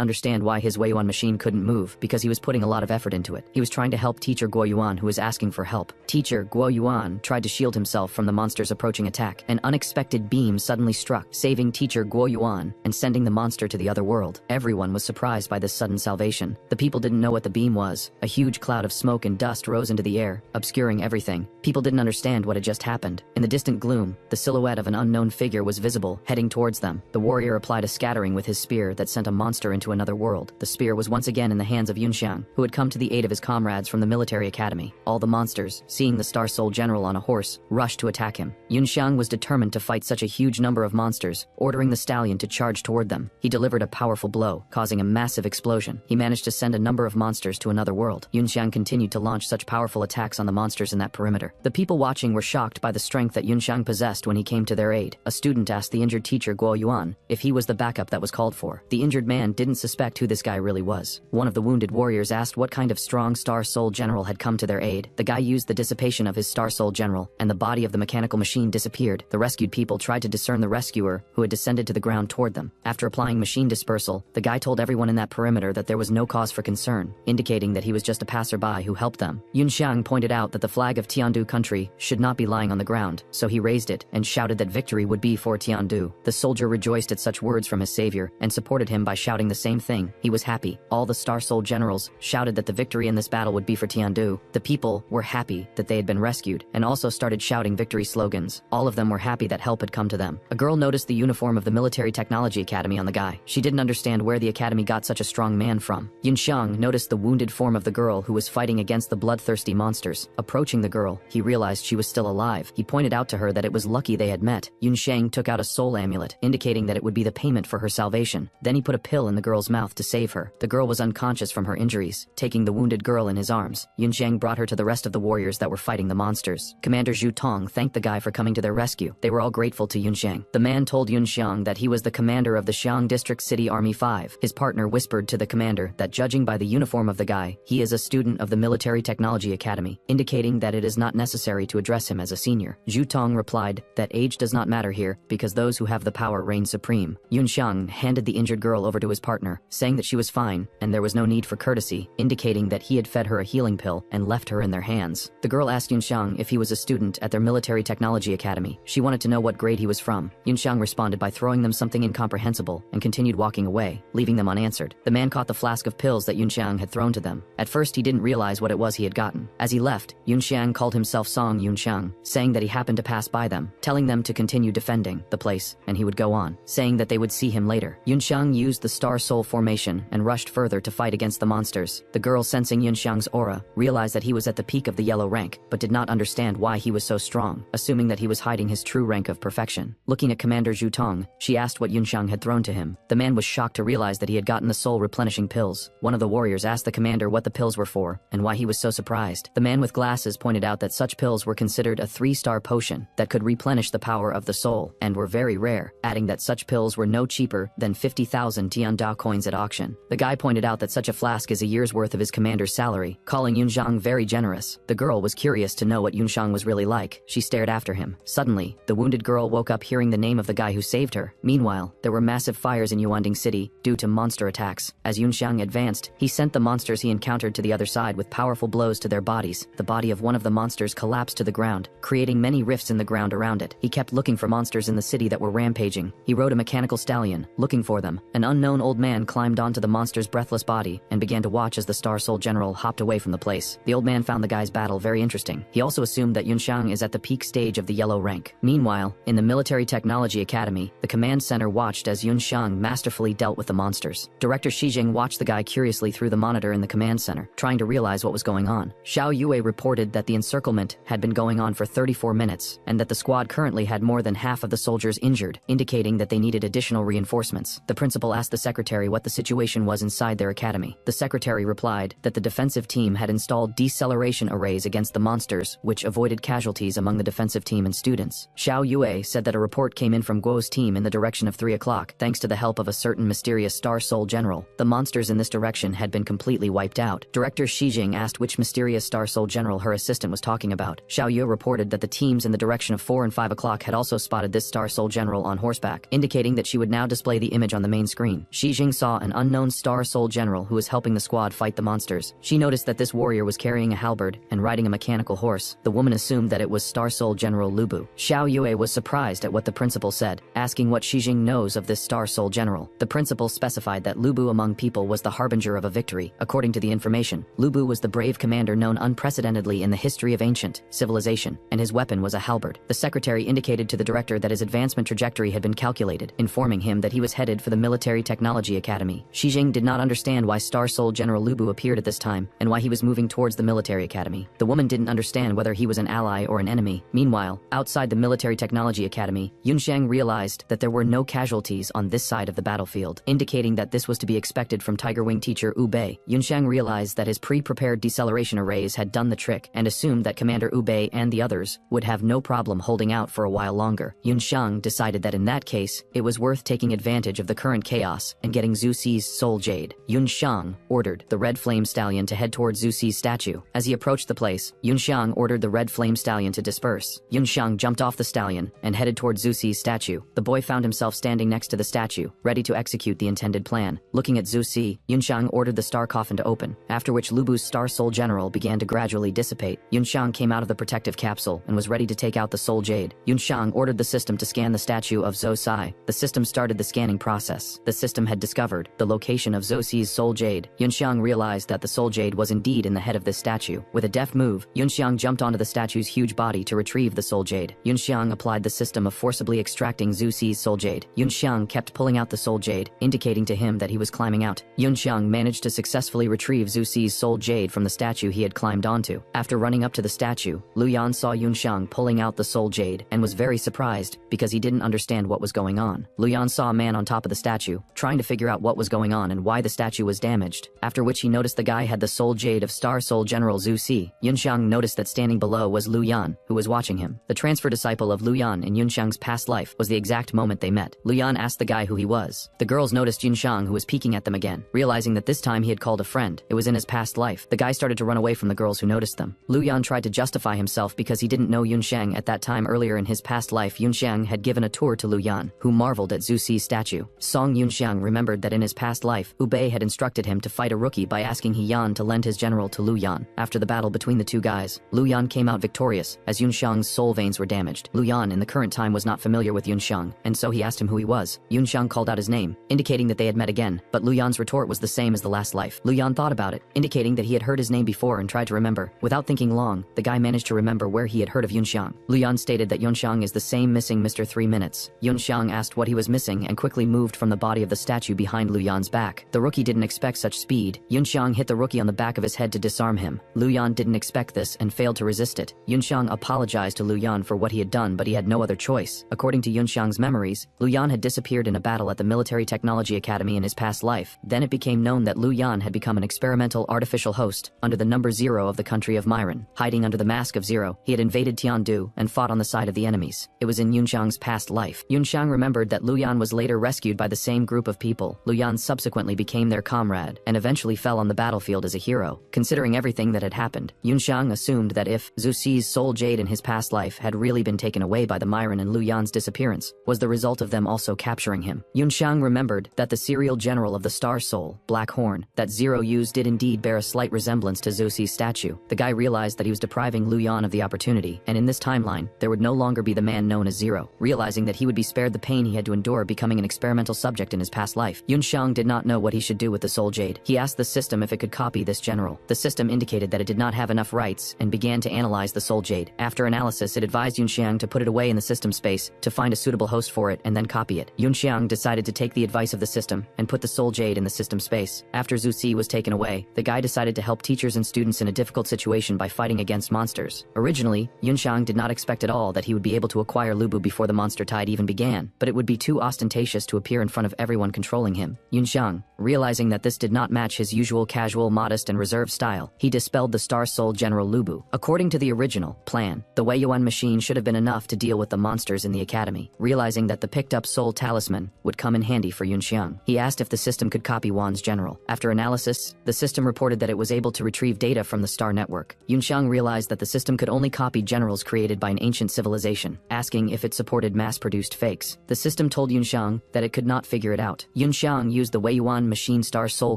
understand why his Wei Yuan machine couldn't move because he was putting a lot of effort into it. He was trying to help teacher Guo Yuan, who was asking for help. Teacher Guo Yuan tried to shield himself from the monster's approaching attack. An unexpected beam suddenly struck, saving teacher Guo Yuan and sending the monster to the other world. Everyone was surprised by this sudden salvation. The people didn't know what the beam was. A huge cloud of smoke and dust rose into the air, obscuring everything. People didn't understand what had just happened. In the distant gloom, the silhouette of an unknown figure was visible, heading towards them. The warrior applied a scattering with his spear that sent a monster into another world. The spear was once again in the hands of Yunxiang, who had come to the aid of his comrades from the military academy. All the monsters, seeing the Star Soul General on a horse, rushed to attack him. Yunxiang was determined to fight such a huge number of monsters, ordering the stallion to charge toward them. He delivered a powerful blow, causing a massive explosion. He managed to send a number of monsters to another world. Yunxiang continued to launch such powerful attacks on the monsters in that perimeter. The people watching were shocked by the strength that Yunxiang possessed when he came to their aid. A student asked the injured teacher Guo Yuan if he was the backup that was called for. The injured man didn't suspect who this guy really was. One of the wounded warriors asked what kind of strong Star Soul General had come to their aid. The guy used the dissipation of his Star Soul General, and the body of the mechanical machine disappeared. The rescued people tried to discern the rescuer, who had descended to the ground toward them. After applying machine dispersal, the guy told everyone in that perimeter that there was no cause for concern, indicating that he was just a passerby who helped them. Yunxiang pointed out that the flag of Tiandu country should not be lying on the ground, so he raised it and shouted that victory would be for Tiandu. The soldier rejoiced at such words from his savior and supported him by shouting the same thing. He was happy. All the Star Soul generals shouted that the victory in this battle would be for Tiandu. The people were happy that they had been rescued and also started shouting victory slogans. All of them were happy that help had come to them. A girl noticed the uniform of the Military Technology Academy on the guy. She didn't understand where the academy got such a strong man from. Yunxiang noticed the wounded form of the girl who was fighting against the bloodthirsty monsters. Approaching the girl, he realized she was still alive. He pointed out to her that it was lucky they had met. Yunxiang took out a soul amulet, indicating that it would be the payment for her salvation. Then he put a pill in the girl's mouth to save her. The girl was unconscious from her injuries. Taking the wounded girl in his arms, Yunxiang brought her to the rest of the warriors that were fighting the monsters. Commander Zhu Tong thanked the guy for coming to their rescue. They were all grateful to Yunxiang. The man told Yunxiang that he was the commander of the Xiang District City Army 5. His partner whispered to the commander that judging by the uniform of the guy, he is a student of the Military Technology Academy, indicating that it is not necessary to address him as a senior. Zhu Tong replied that age does not matter here because those who have the power reign supreme. Yunxiang handed the injured girl over to his partner, saying that she was fine and there was no need for courtesy, indicating that he had fed her a healing pill and left her in their hands. The girl asked Yunxiang if he was a student at their Military Technology Academy. She wanted to know what grade he was from. Yunxiang responded by throwing them something incomprehensible and continued walking away, leaving them unanswered. The man caught the flask of pills that Yunxiang had thrown to them. At first he didn't realize what it was he had gotten. As he left, Yunxiang called himself Song Yunxiang, saying that he happened to pass by them, telling them to continue defending the place, and he would go on, saying that they would see him later. Yunxiang used the Star Soul formation and rushed further to fight against the monsters. The girl, sensing Yunxiang's aura, realized that he was at the peak of the yellow rank, but did not understand why he was so strong, assuming that he was hiding his true rank of perfection. Looking at Commander Zhu Tong, she asked what Yunxiang had thrown to him. The man was shocked to realize that he had gotten the soul replenishing pills. One of the warriors asked the commander what the pills were for and why he was so surprised. The man with glasses pointed out that such pills were considered a 3-star potion that could replenish the power of the soul and were very rare, adding that such pills were no cheaper than 50,000 Tianda coins at auction. The guy pointed out that such a flask is a year's worth of his commander's salary, calling Yunxiang very generous. The girl was curious to know what Yunxiang was really like. She stared after him. Suddenly, the wounded girl woke up hearing the name of the guy who saved her. Meanwhile, there were massive fires in Yuanding City due to monster attacks. As Yunxiang advanced, he sent the monsters he encountered to the other side with powerful blows to their bodies. The body of one of the monsters collapsed to the ground, creating many rifts in the ground around it. He kept looking for monsters in the city that were rampaging. He rode a mechanical stallion, looking for them. An unknown old man climbed onto the monster's breathless body and began to watch as the Star Soul General hopped away from the place. The old man found the guy's battle very interesting. He also assumed that Yunxiang is at the peak stage of the yellow rank. Meanwhile, in the Military Technology Academy, the command center watched as Yunxiang masterfully dealt with the monsters. Director Shijing watched the guy curiously through the monitor in the command center, trying to realize what was going on. Xiao Yue reported that the encirclement had been going on for 34 minutes, and that the squad currently had more than half of the soldiers injured, indicating that they needed additional reinforcements. The principal asked the secretary what the situation was inside their academy. The secretary replied that the defensive team had installed deceleration arrays against the monsters, which avoided casualties among the defensive team and students. Xiao Yue said that a report came in from Guo's team in the direction of 3 o'clock, thanks to the help of a certain mysterious Star Soul General. The monsters in this direction had been completely wiped out. Director Shi Jing asked which mysterious Star Soul general her assistant was talking about. Xiao Yu reported that the teams in the direction of 4 and 5 o'clock had also spotted this Star Soul general on horseback, indicating that she would now display the image on the main screen. Shi Jing saw an unknown Star Soul general who was helping the squad fight the monsters. She noticed that this warrior was carrying a halberd and riding a mechanical horse. The woman assumed that it was Star Soul General Lu Bu. Xiao Yue was surprised at what the principal said, asking what Shi Jing knows of this Star Soul general. The principal specified that Lu Bu among people was the harbinger of a victory. According to the information, Lu Bu was the brave commander known unprecedentedly in the history of ancient civilization, and his weapon was a halberd. The secretary indicated to the director that his advancement trajectory had been calculated, informing him that he was headed for the Military Technology Academy. Shi Jing did not understand why Star Soul General Lu Bu appeared at this time, and why he was moving towards the military academy. The woman didn't understand whether he was an ally or an enemy. Meanwhile, outside the Military Technology Academy, Yunxiang realized that there were no casualties on this side of the battlefield, indicating that this was to be expected from Tiger Wing teacher Wu Bei. Yunxiang realized that his pre-prepared deceleration arrays had done the trick, and assumed that Commander Wu Bei and the others would have no problem holding out for a while longer. Yunxiang decided that in that case, it was worth taking advantage of the current chaos and getting Zhu Xi's soul jade. Yunxiang ordered the Red Flame Stallion to head towards Zhu Xi's statue. As he approached the place, Yunxiang ordered the Red Flame Stallion to disperse. Yunxiang jumped off the stallion and headed towards Zhu Xi's statue. The boy found himself standing next to the statue, ready to execute the intended plan. Looking at Zhu Xi, Yunxiang ordered the star coffin to open, after which Lu Bu's Star Soul General began to gradually dissipate. Yunxiang came out of the protective capsule and was ready to take out the soul jade. Yunxiang ordered the system to scan the statue of Zhou Sai. The system started the scanning process. The system had discovered the location of Zhou Xi's soul jade. Yunxiang realized that the soul jade was indeed in the head of this statue. With a deft move, Yunxiang jumped onto the statue's huge body to retrieve the soul jade. Yunxiang applied the system of forcibly extracting Zhu Xi's soul jade. Yunxiang kept pulling out the soul jade, indicating to him that he was climbing out. Yunxiang managed to successfully retrieve Zhu Xi's soul jade from the statue he had climbed onto. After running up to the statue, Lu Yan saw Yunxiang pulling out the soul jade and was very surprised because he didn't understand what was going on. Lu Yan saw a man on top of the statue, trying to figure out what was going on and why the statue was damaged, after which he noticed the guy had the soul jade of Star Soul General Zhu Xi. Yunxiang noticed that standing below was Lu Yan, who was watching him. The transfer disciple of Lu Yan in Yunxiang's past life was the exact moment they met. Lu Yan asked the guy who he was. The girls noticed Yunxiang, who was peeking at them again. Realizing that this time he had called a friend, it was in his past life. The guy started to run away from the girls who noticed them. Lu Yan tried to justify himself because he didn't know Yunxiang at that time. Earlier in his past life, Yunxiang had given a tour to Lu Yan, who marveled at Zhu Xi's statue. Song Yunxiang remembered that in his past life, Wu Bei had instructed him to fight a rookie by asking He Yan to lend his general to Lu Yan. After the battle between the two guys, Lu Yan came out victorious, as Yunxiang's soul veins were damaged. Lu Yan in the current time was not familiar with Yunxiang, and so he asked him who he was. Yunxiang called out his name, indicating that they had met again, but Lu Yan's retort was the same as the last life. Lu Yan thought about it, indicating that he had heard his name before and tried to remember. Without thinking long, the guy managed to remember where he had heard of Yunxiang. Lu Yan stated that Yunxiang is the same missing Mr. 3 Minutes. Yunxiang asked what he was missing and quickly moved from the body of the statue behind Lu Yan's back. The rookie didn't expect such speed. Yunxiang hit the rookie on the back of his head to disarm him. Lu Yan didn't expect this and failed to resist it. Yunxiang apologized to Lu Yan for what he had done, but he had no other choice. According to Yunxiang's memories, Lu Yan had disappeared in a battle at the Military Technology Academy in his past life. Then it became known that Lu Yan had become an experimental artificial host under the number 0 of the country of Myron. Hiding under the mask of 0, he had invaded Tiandu and fought on the side of the enemies. It was in Yunxiang's past life. Yunxiang remembered that Lu Yan was later rescued by the same group of people. Lu Yan subsequently became their comrade and eventually fell on the battlefield as a hero. Considering everything that had happened, Yunxiang assumed that if Zhu Xi's soul jade in his past life had really been taken away by the Myron, and Lu Yan's disappearance was the result of them also capturing him. Yunxiang remembered that the serial general of the Star Soul, Black Horn, that Zero used did indeed bear a slight resemblance to Zhu Xi's statue. The guy realized that he was depriving Lu Yan of the opportunity, and in this timeline, there would no longer be the man known as Zero. Realizing that he would be spared the pain he had to endure becoming an experimental subject in his past life, Yunxiang did not know what he should do with the soul jade. He asked the system if it could copy this general. The system indicated that it did not have enough rights and began to analyze the soul jade. After analysis, it advised Yunxiang to put it away in the system space, to find a suitable host for it, and then copy it. Yunxiang decided to take the advice of the system and put the soul jade in the system space. After Zhu Xi was taken away, the guy decided to help teachers and students in a difficult situation by fighting against monsters. Originally, Yunxiang did not expect at all that he would be able to acquire Lu Bu before the monster tide even began, but it would be too ostentatious to appear in front of everyone controlling him. Yunxiang, realizing that this did not match his usual casual, modest, and reserved style, he dispelled the Star Soul General Lu Bu. According to the original plan, the Wei Yuan machine should have been enough to deal with the monsters in the academy. Realizing that the picked-up soul talisman would come in handy for Yunxiang, he asked if the system could copy Wan's general. After analysis, the system reported that it was able to retrieve data from the star network. Yunxiang realized that the system could only copy generals created by an ancient civilization, asking if it supported mass-produced fakes. The system told Yunxiang that it could not figure it out. Yunxiang used the Weiyuan machine star soul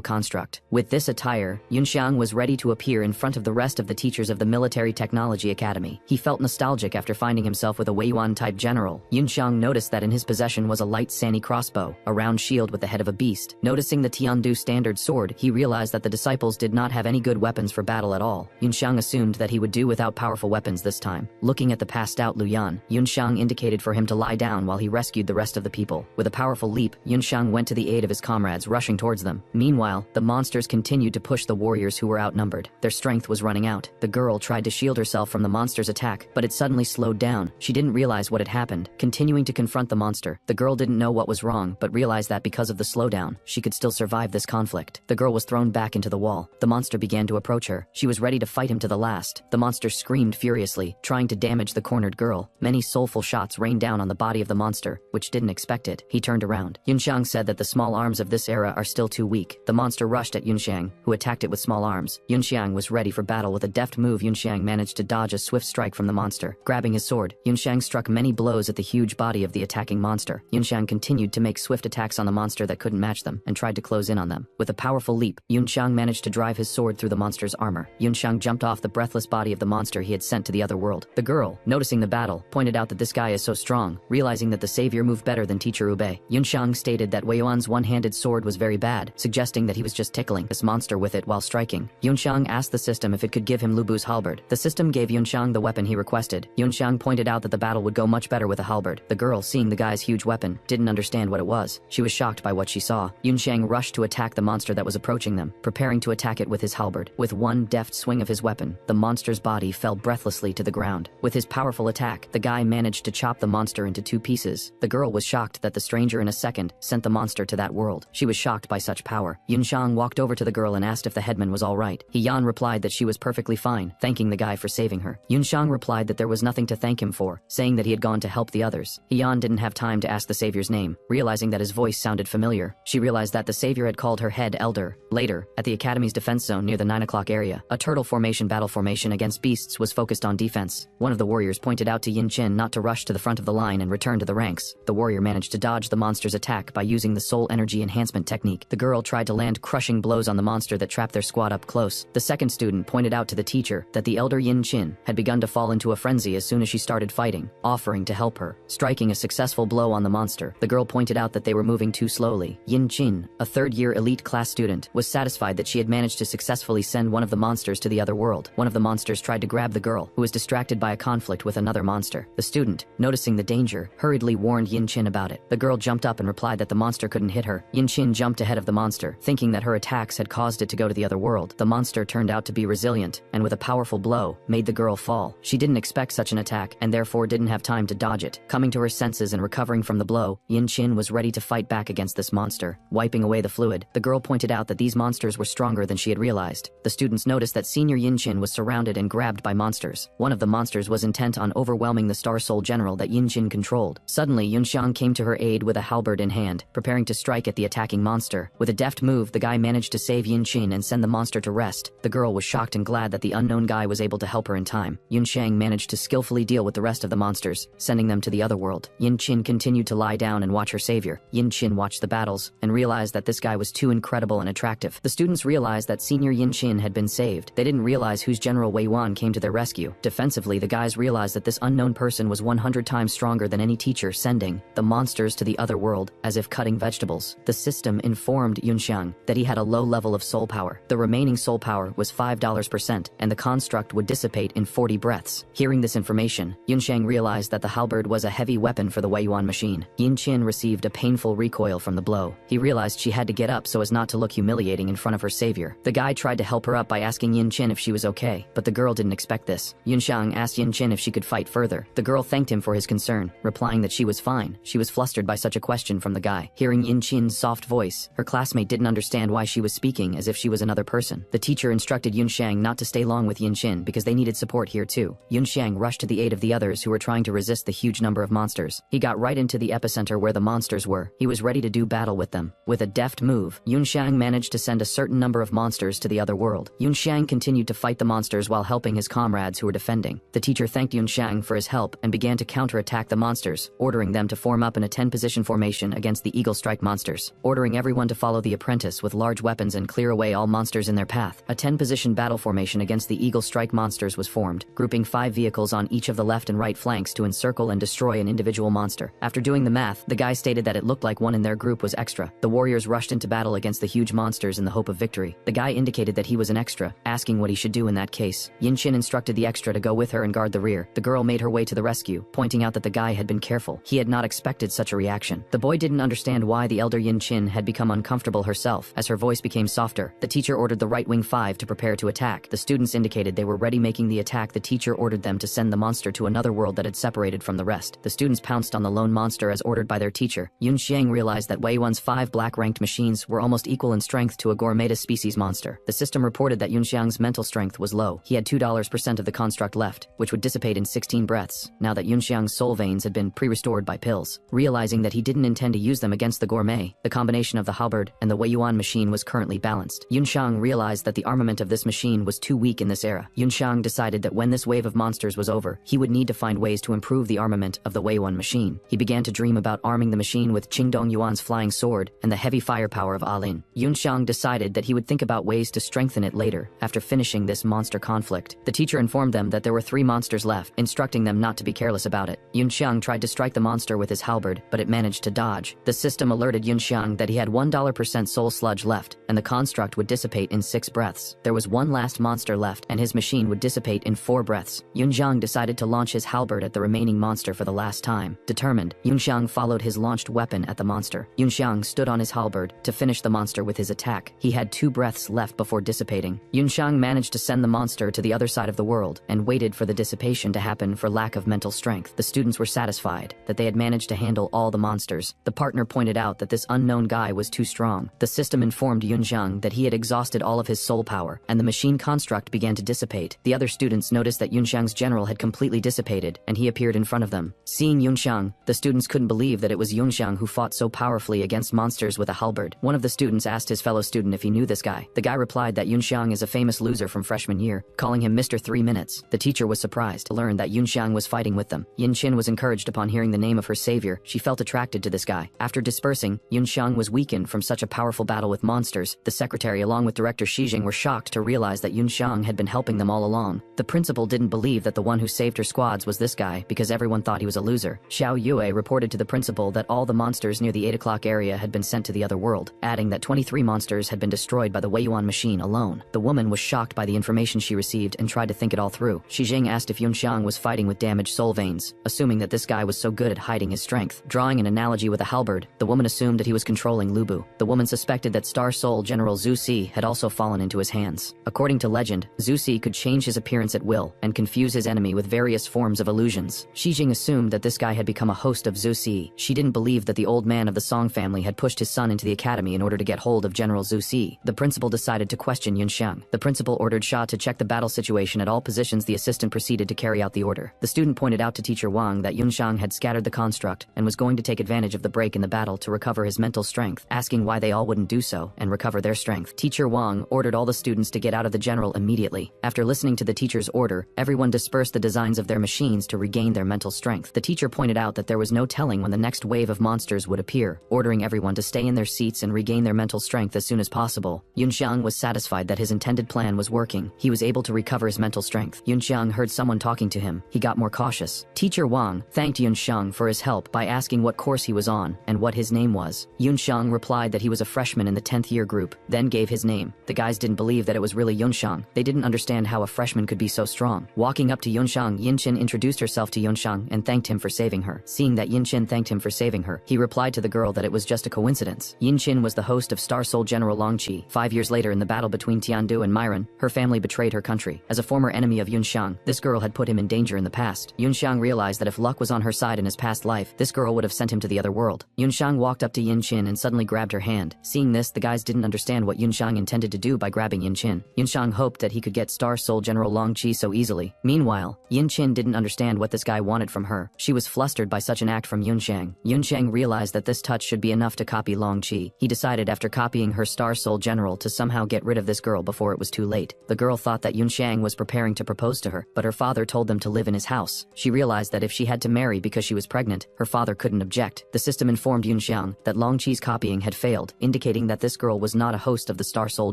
construct. With this attire, Yunxiang was ready to appear in front of the rest of the teachers of the Military Technology Academy. He felt nostalgic after finding himself with a Weiyuan-type general. Yunxiang noticed that in his possession was a light Sani crossbow, a round shield with the head of a beast. Noticing the Tiandu standard sword, he realized that the disciples did not have any good weapons for battle at all. Yunxiang assumed that he would do without powerful weapons this time. Looking at the passed-out Lu Yan, Yunxiang indicated for him to lie down while he rescued the rest of the people. With a powerful leap, Yunxiang went to the aid of his comrades, rushing towards them. Meanwhile, the monsters continued to push the warriors who were outnumbered. Their strength was running out. The girl tried to shield herself from the monster's attack, but it suddenly slowed down. She didn't realize what had happened. Continuing to confront the monster, the girl didn't know what was wrong, but realized that because of the slowdown, she could still survive this conflict. The girl was thrown back into the wall. The monster began to approach her. She was ready to fight him to the last. The monster screamed furiously, trying to damage the cornered girl. Many soulful shots rained down on the body of the monster, which didn't expect it. He turned around. Yunxiang said that the small arms of this era are still too weak. The monster rushed at Yunxiang, who attacked it with small arms. Yunxiang was ready for battle. With a deft move, Yunxiang managed to dodge a swift strike from the monster. Grabbing his sword, Yunxiang struck many blows at the huge body of the attacking monster. Yunxiang continued to make swift attacks on the monster that couldn't match them, and tried to close in on them. With a powerful leap, Yunxiang managed to drive his sword through the monster's armor. Yunxiang jumped off the breathless body of the monster he had sent to the other world. The girl, noticing the battle, pointed out that this guy is so strong, realizing that the savior moved better than Teacher Ube. Yunxiang stated that Weiyuan's one-handed sword was very bad, suggesting that he was just tickling this monster with it while striking. Yunxiang asked the system if it could give him Lubu's halberd. The system gave Yunxiang the weapon he requested. Yunxiang pointed out that the battle would go much better with a halberd. The girl, seeing the guy's huge weapon, didn't understand what it was. She was shocked by what she saw. Yunxiang rushed to attack the monster that was approaching them, preparing to attack it with his halberd. With one deft swing of his weapon, the monster's body fell breathlessly to the ground. With his powerful attack, the guy managed to chop the monster into two pieces. The girl was shocked that the stranger in a second sent the monster to that world. She was shocked by such power. Yunxiang walked over to the girl and asked if the headman was all right. Yan replied that she was perfectly fine, thanking the guy for saving her. Yunxiang replied that there was nothing to thank him for, saying that he had gone to help the others. Yan didn't have time to ask the savior's name, realizing that his voice sounded familiar. She realized that the savior had called her head elder. Later, at the academy's defense zone near the 9 o'clock area, a turtle formation battle formation against beasts was focused on defense. One of the warriors pointed out to Yin Qin not to rush to the front of the line and return to the ranks. The warrior managed to dodge the monster's attack by using the soul energy enhancement technique. The girl tried to land crushing blows on the monster that trapped their squad up close. The second student pointed out to the teacher that the elder Yin Qin had begun to fall into a frenzy as soon as she started fighting, offering to help her. Striking a successful blow on the monster, the girl pointed out that they were moving too slowly. Yin Qin, a third-year elite class student, was satisfied that she had managed to successfully send one of the monsters to the other world. One of the monsters tried to grab the girl, who was distracted by a conflict with another monster. The student, noticing the danger, hurriedly warned Yin Qin about it. The girl jumped up and replied that the monster couldn't hit her. Yin Qin jumped ahead of the monster, thinking that her attacks had caused it to go to the other world. The monster turned out to be resilient, and with a powerful blow, made the girl fall. She didn't expect such an attack, and therefore didn't have time to dodge it. Coming to her senses and recovering from the blow, Yin Qin was ready to fight back against this monster. Wiping away the fluid, the girl pointed out that these monsters were stronger than she had realized. The students noticed that senior Yin Qin was surrounded and grabbed by monsters. One of the monsters was intent on overwhelming the Star Soul General that Yin Qin controlled. Suddenly, Yunxiang came to her aid with a halberd in hand, preparing to strike at the attacking monster. With a deft move, the guy managed to save Yin Qin and send the monster to rest. The girl was shocked and glad that the unknown guy was able to help her in time. Yunxiang managed to skillfully deal with the rest of the monsters, sending them to the other world. Yin Qin continued to lie down and watch her savior. Yin Qin watched the battles and realized that this guy was too incredible and attractive. The students realized that senior Yin Qin had been saved. They didn't realize whose General Wei Wan came to their rescue. Defensively, the guys realized that this unknown person was 100 times stronger than any teacher, sending the monsters to the other world as if cutting vegetables. The system informed Yunxiang that he had a low level of soul power. The remaining soul power was $5%, and the construct would dissipate in 40 breaths. Hearing this information, Yunxiang realized that the halberd was a heavy weapon for the Weiyuan machine. Yin Qin received a painful recoil from the blow. He realized she had to get up so as not to look humiliating in front of her savior. The guy tried to help her up by asking Yin Qin if she was okay, but the girl didn't expect this. Yunxiang asked Yin Qin if she could fight further. The girl thanked him for his concern, replying that she was fine. She was flustered by such a question from the guy. Hearing Yin Qin's soft voice, her classmate didn't understand why she was speaking as if she was another person. The teacher instructed Yunxiang not to stay long with Yin Qin because they needed support here too. Yunxiang rushed to the aid of the others who were trying to resist the huge number of monsters. He got right into the epicenter where the monsters were. He was ready to do battle with them. With a deft move, Yunxiang Xiang managed to send a certain number of monsters to the other world. Yun Xiang continued to fight the monsters while helping his comrades who were defending. The teacher thanked Yun Xiang for his help and began to counterattack the monsters, ordering them to form up in a 10-position formation against the Eagle Strike monsters, ordering everyone to follow the apprentice with large weapons and clear away all monsters in their path. A 10-position battle formation against the Eagle Strike monsters was formed, grouping 5 vehicles on each of the left and right flanks to encircle and destroy an individual monster. After doing the math, the guy stated that it looked like one in their group was extra. The warriors rushed into battle against the huge monsters in the hope of victory. The guy indicated that he was an extra, asking what he should do in that case. Yin Qin instructed the extra to go with her and guard the rear. The girl made her way to the rescue, pointing out that the guy had been careful. He had not expected such a reaction. The boy didn't understand why the elder Yin Qin had become uncomfortable herself. As her voice became softer, the teacher ordered the right wing 5 to prepare to attack. The students indicated they were ready, making the attack. The teacher ordered them to send the monster to another world that had separated from the rest. The students pounced on the lone monster as ordered by their teacher. Yun Xiang realized that Wei Wan's 5 black-ranked machines were almost equal in strength to a Gourmeta species monster. The system reported that Yun Xiang's mental strength was low. He had $2% of the construct left, which would dissipate in 16 breaths, now that Yun Xiang's soul veins had been pre-restored by pills. Realizing that he didn't intend to use them against the gourmet, the combination of the halberd and the Wei Yuan machine was currently balanced. Yun Xiang realized that the armament of this machine was too weak in this era. Yun Xiang decided that when this wave of monsters was over, he would need to find ways to improve the armament of the Wei Yuan machine. He began to dream about arming the machine with Qingdong Yuan's flying sword and the heavy firepower of Alin. Yun Xiang decided that he would think about ways to strengthen it later, after finishing this monster conflict. The teacher informed them that there were 3 monsters left, instructing them not to be careless about it. Yun Xiang tried to strike the monster with his halberd, but it managed to dodge. The system alerted Yun Xiang that he had $1% soul sludge left, and the construct would dissipate in 6 breaths. There was one last monster left, and his machine would dissipate in 4 breaths. Yun Xiang decided to launch his halberd at the remaining monster for the last time. Determined, Yun Xiang followed his launched weapon at the monster. Yun Xiang stood on his halberd to finish the monster with his attack. He had 2 breaths left before dissipating. Yun Xiang managed to send the monster to the other side of the world and waited for the dissipation to happen for lack of mental strength. The students were satisfied that they had managed to handle all the monsters. The partner pointed out that this unknown guy was too strong. The system informed Yun Xiang that he had exhausted all of his soul power, and the machine construct began to dissipate. The other students noticed that Yun Xiang's general had completely dissipated, and he appeared in front of them. Seeing Yun Xiang, the students couldn't believe that it was Yun Xiang who fought so powerfully against monsters with a halberd. One of the students asked his fellow student if he knew this guy. The guy replied that Yun Xiang is a famous loser from freshman year, calling him Mr. 3 Minutes. The teacher was surprised to learn that Yun Xiang was fighting with them. Yin Qin was encouraged upon hearing the name of her savior. She felt attracted to this guy. After dispersing, Yun Xiang was weakened from such a powerful battle with monsters. The secretary along with director Shijing were shocked to realize that Yun Xiang had been helping them all along. The principal didn't believe that the one who saved her squads was this guy because everyone thought he was a loser. Xiao Yue reported to the principal that all the monsters near the 8 o'clock area had been sent to the other world, adding that 23 monsters had been destroyed by the Wei Yuan machine alone. The woman was shocked by the information she received and tried to think it all through. Shijing asked if Yun Xiang was fighting with damaged soul veins, assuming that this guy was so good at hiding his strength. Drawing an analogy with a halberd, the woman assumed that he was controlling Lubu. The woman suspected that Star Soul General Zhu Si had also fallen into his hands. According to legend, Zhu Si could change his appearance at will and confuse his enemy with various forms of illusions. Shijing assumed that this guy had become a host of Zhu Si. She didn't believe that the old man of the Song family had pushed his son into the academy in order to get hold of General Zhu Si. The principal decided to question Yun Xiang. The principal ordered Sha to check the battle situation at all positions. The assistant proceeded to carry out the order. The student pointed out to teacher Wang that Yun Xiang had scattered the construct and was going to take advantage of the break in the battle to recover his mental strength, asking why they all wouldn't do so and recover their strength. Teacher Wang ordered all the students to get out of the general immediately. After listening to the teacher's order, everyone dispersed the designs of their machines to regain their mental strength. The teacher pointed out that there was no telling when the next wave of monsters would appear, ordering everyone to stay in their seats and regain their mental strength as soon as possible. Yun Xiang was satisfied that his intended plan was working. He was able to recover his mental strength. Yun Xiang heard someone talking to him. He got more cautious. Teacher Wang thanked Yun Xiang for his help by asking what course he was on and what his name was. Yun Xiang replied that he was a freshman in the 10th year group, then gave his name. The guys didn't believe that it was really Yun Xiang. They didn't understand how a freshman could be so strong. Walking up to Yun Xiang, Yin Qin introduced herself to Yun Xiang and thanked him for saving her. Seeing that Yin Qin thanked him for saving her, he replied to the girl that it was just a coincidence. Yin Qin was the host of Star Soul General Long Qi. 5 years later in the battle between Tiandu and Myron, her family betrayed her country. As a former enemy of Yun Xiang, this girl had put him in danger in the past. Yun Xiang realized that if luck was on her side in his past life, this girl would have sent him to the other world. Yun Xiang walked up to Yin Qin and suddenly grabbed her hand. Seeing this, the guys didn't understand what Yun Xiang intended to do by grabbing Yin Qin. Yun Xiang hoped that he could get Star Soul General Long Qi so easily. Meanwhile, Yin Qin didn't understand what this guy wanted from her. She was flustered by such an act from Yun Xiang. Yun Xiang realized that this touch should be enough to copy Long Qi. He decided after copying her Star Soul General to somehow get rid of this girl before it was too late. The girl thought that Yunxiang was preparing to propose to her, but her father told them to live in his house. She realized that if she had to marry because she was pregnant, her father couldn't object. The system informed Yunxiang that Longqi's copying had failed, indicating that this girl was not a host of the Star Soul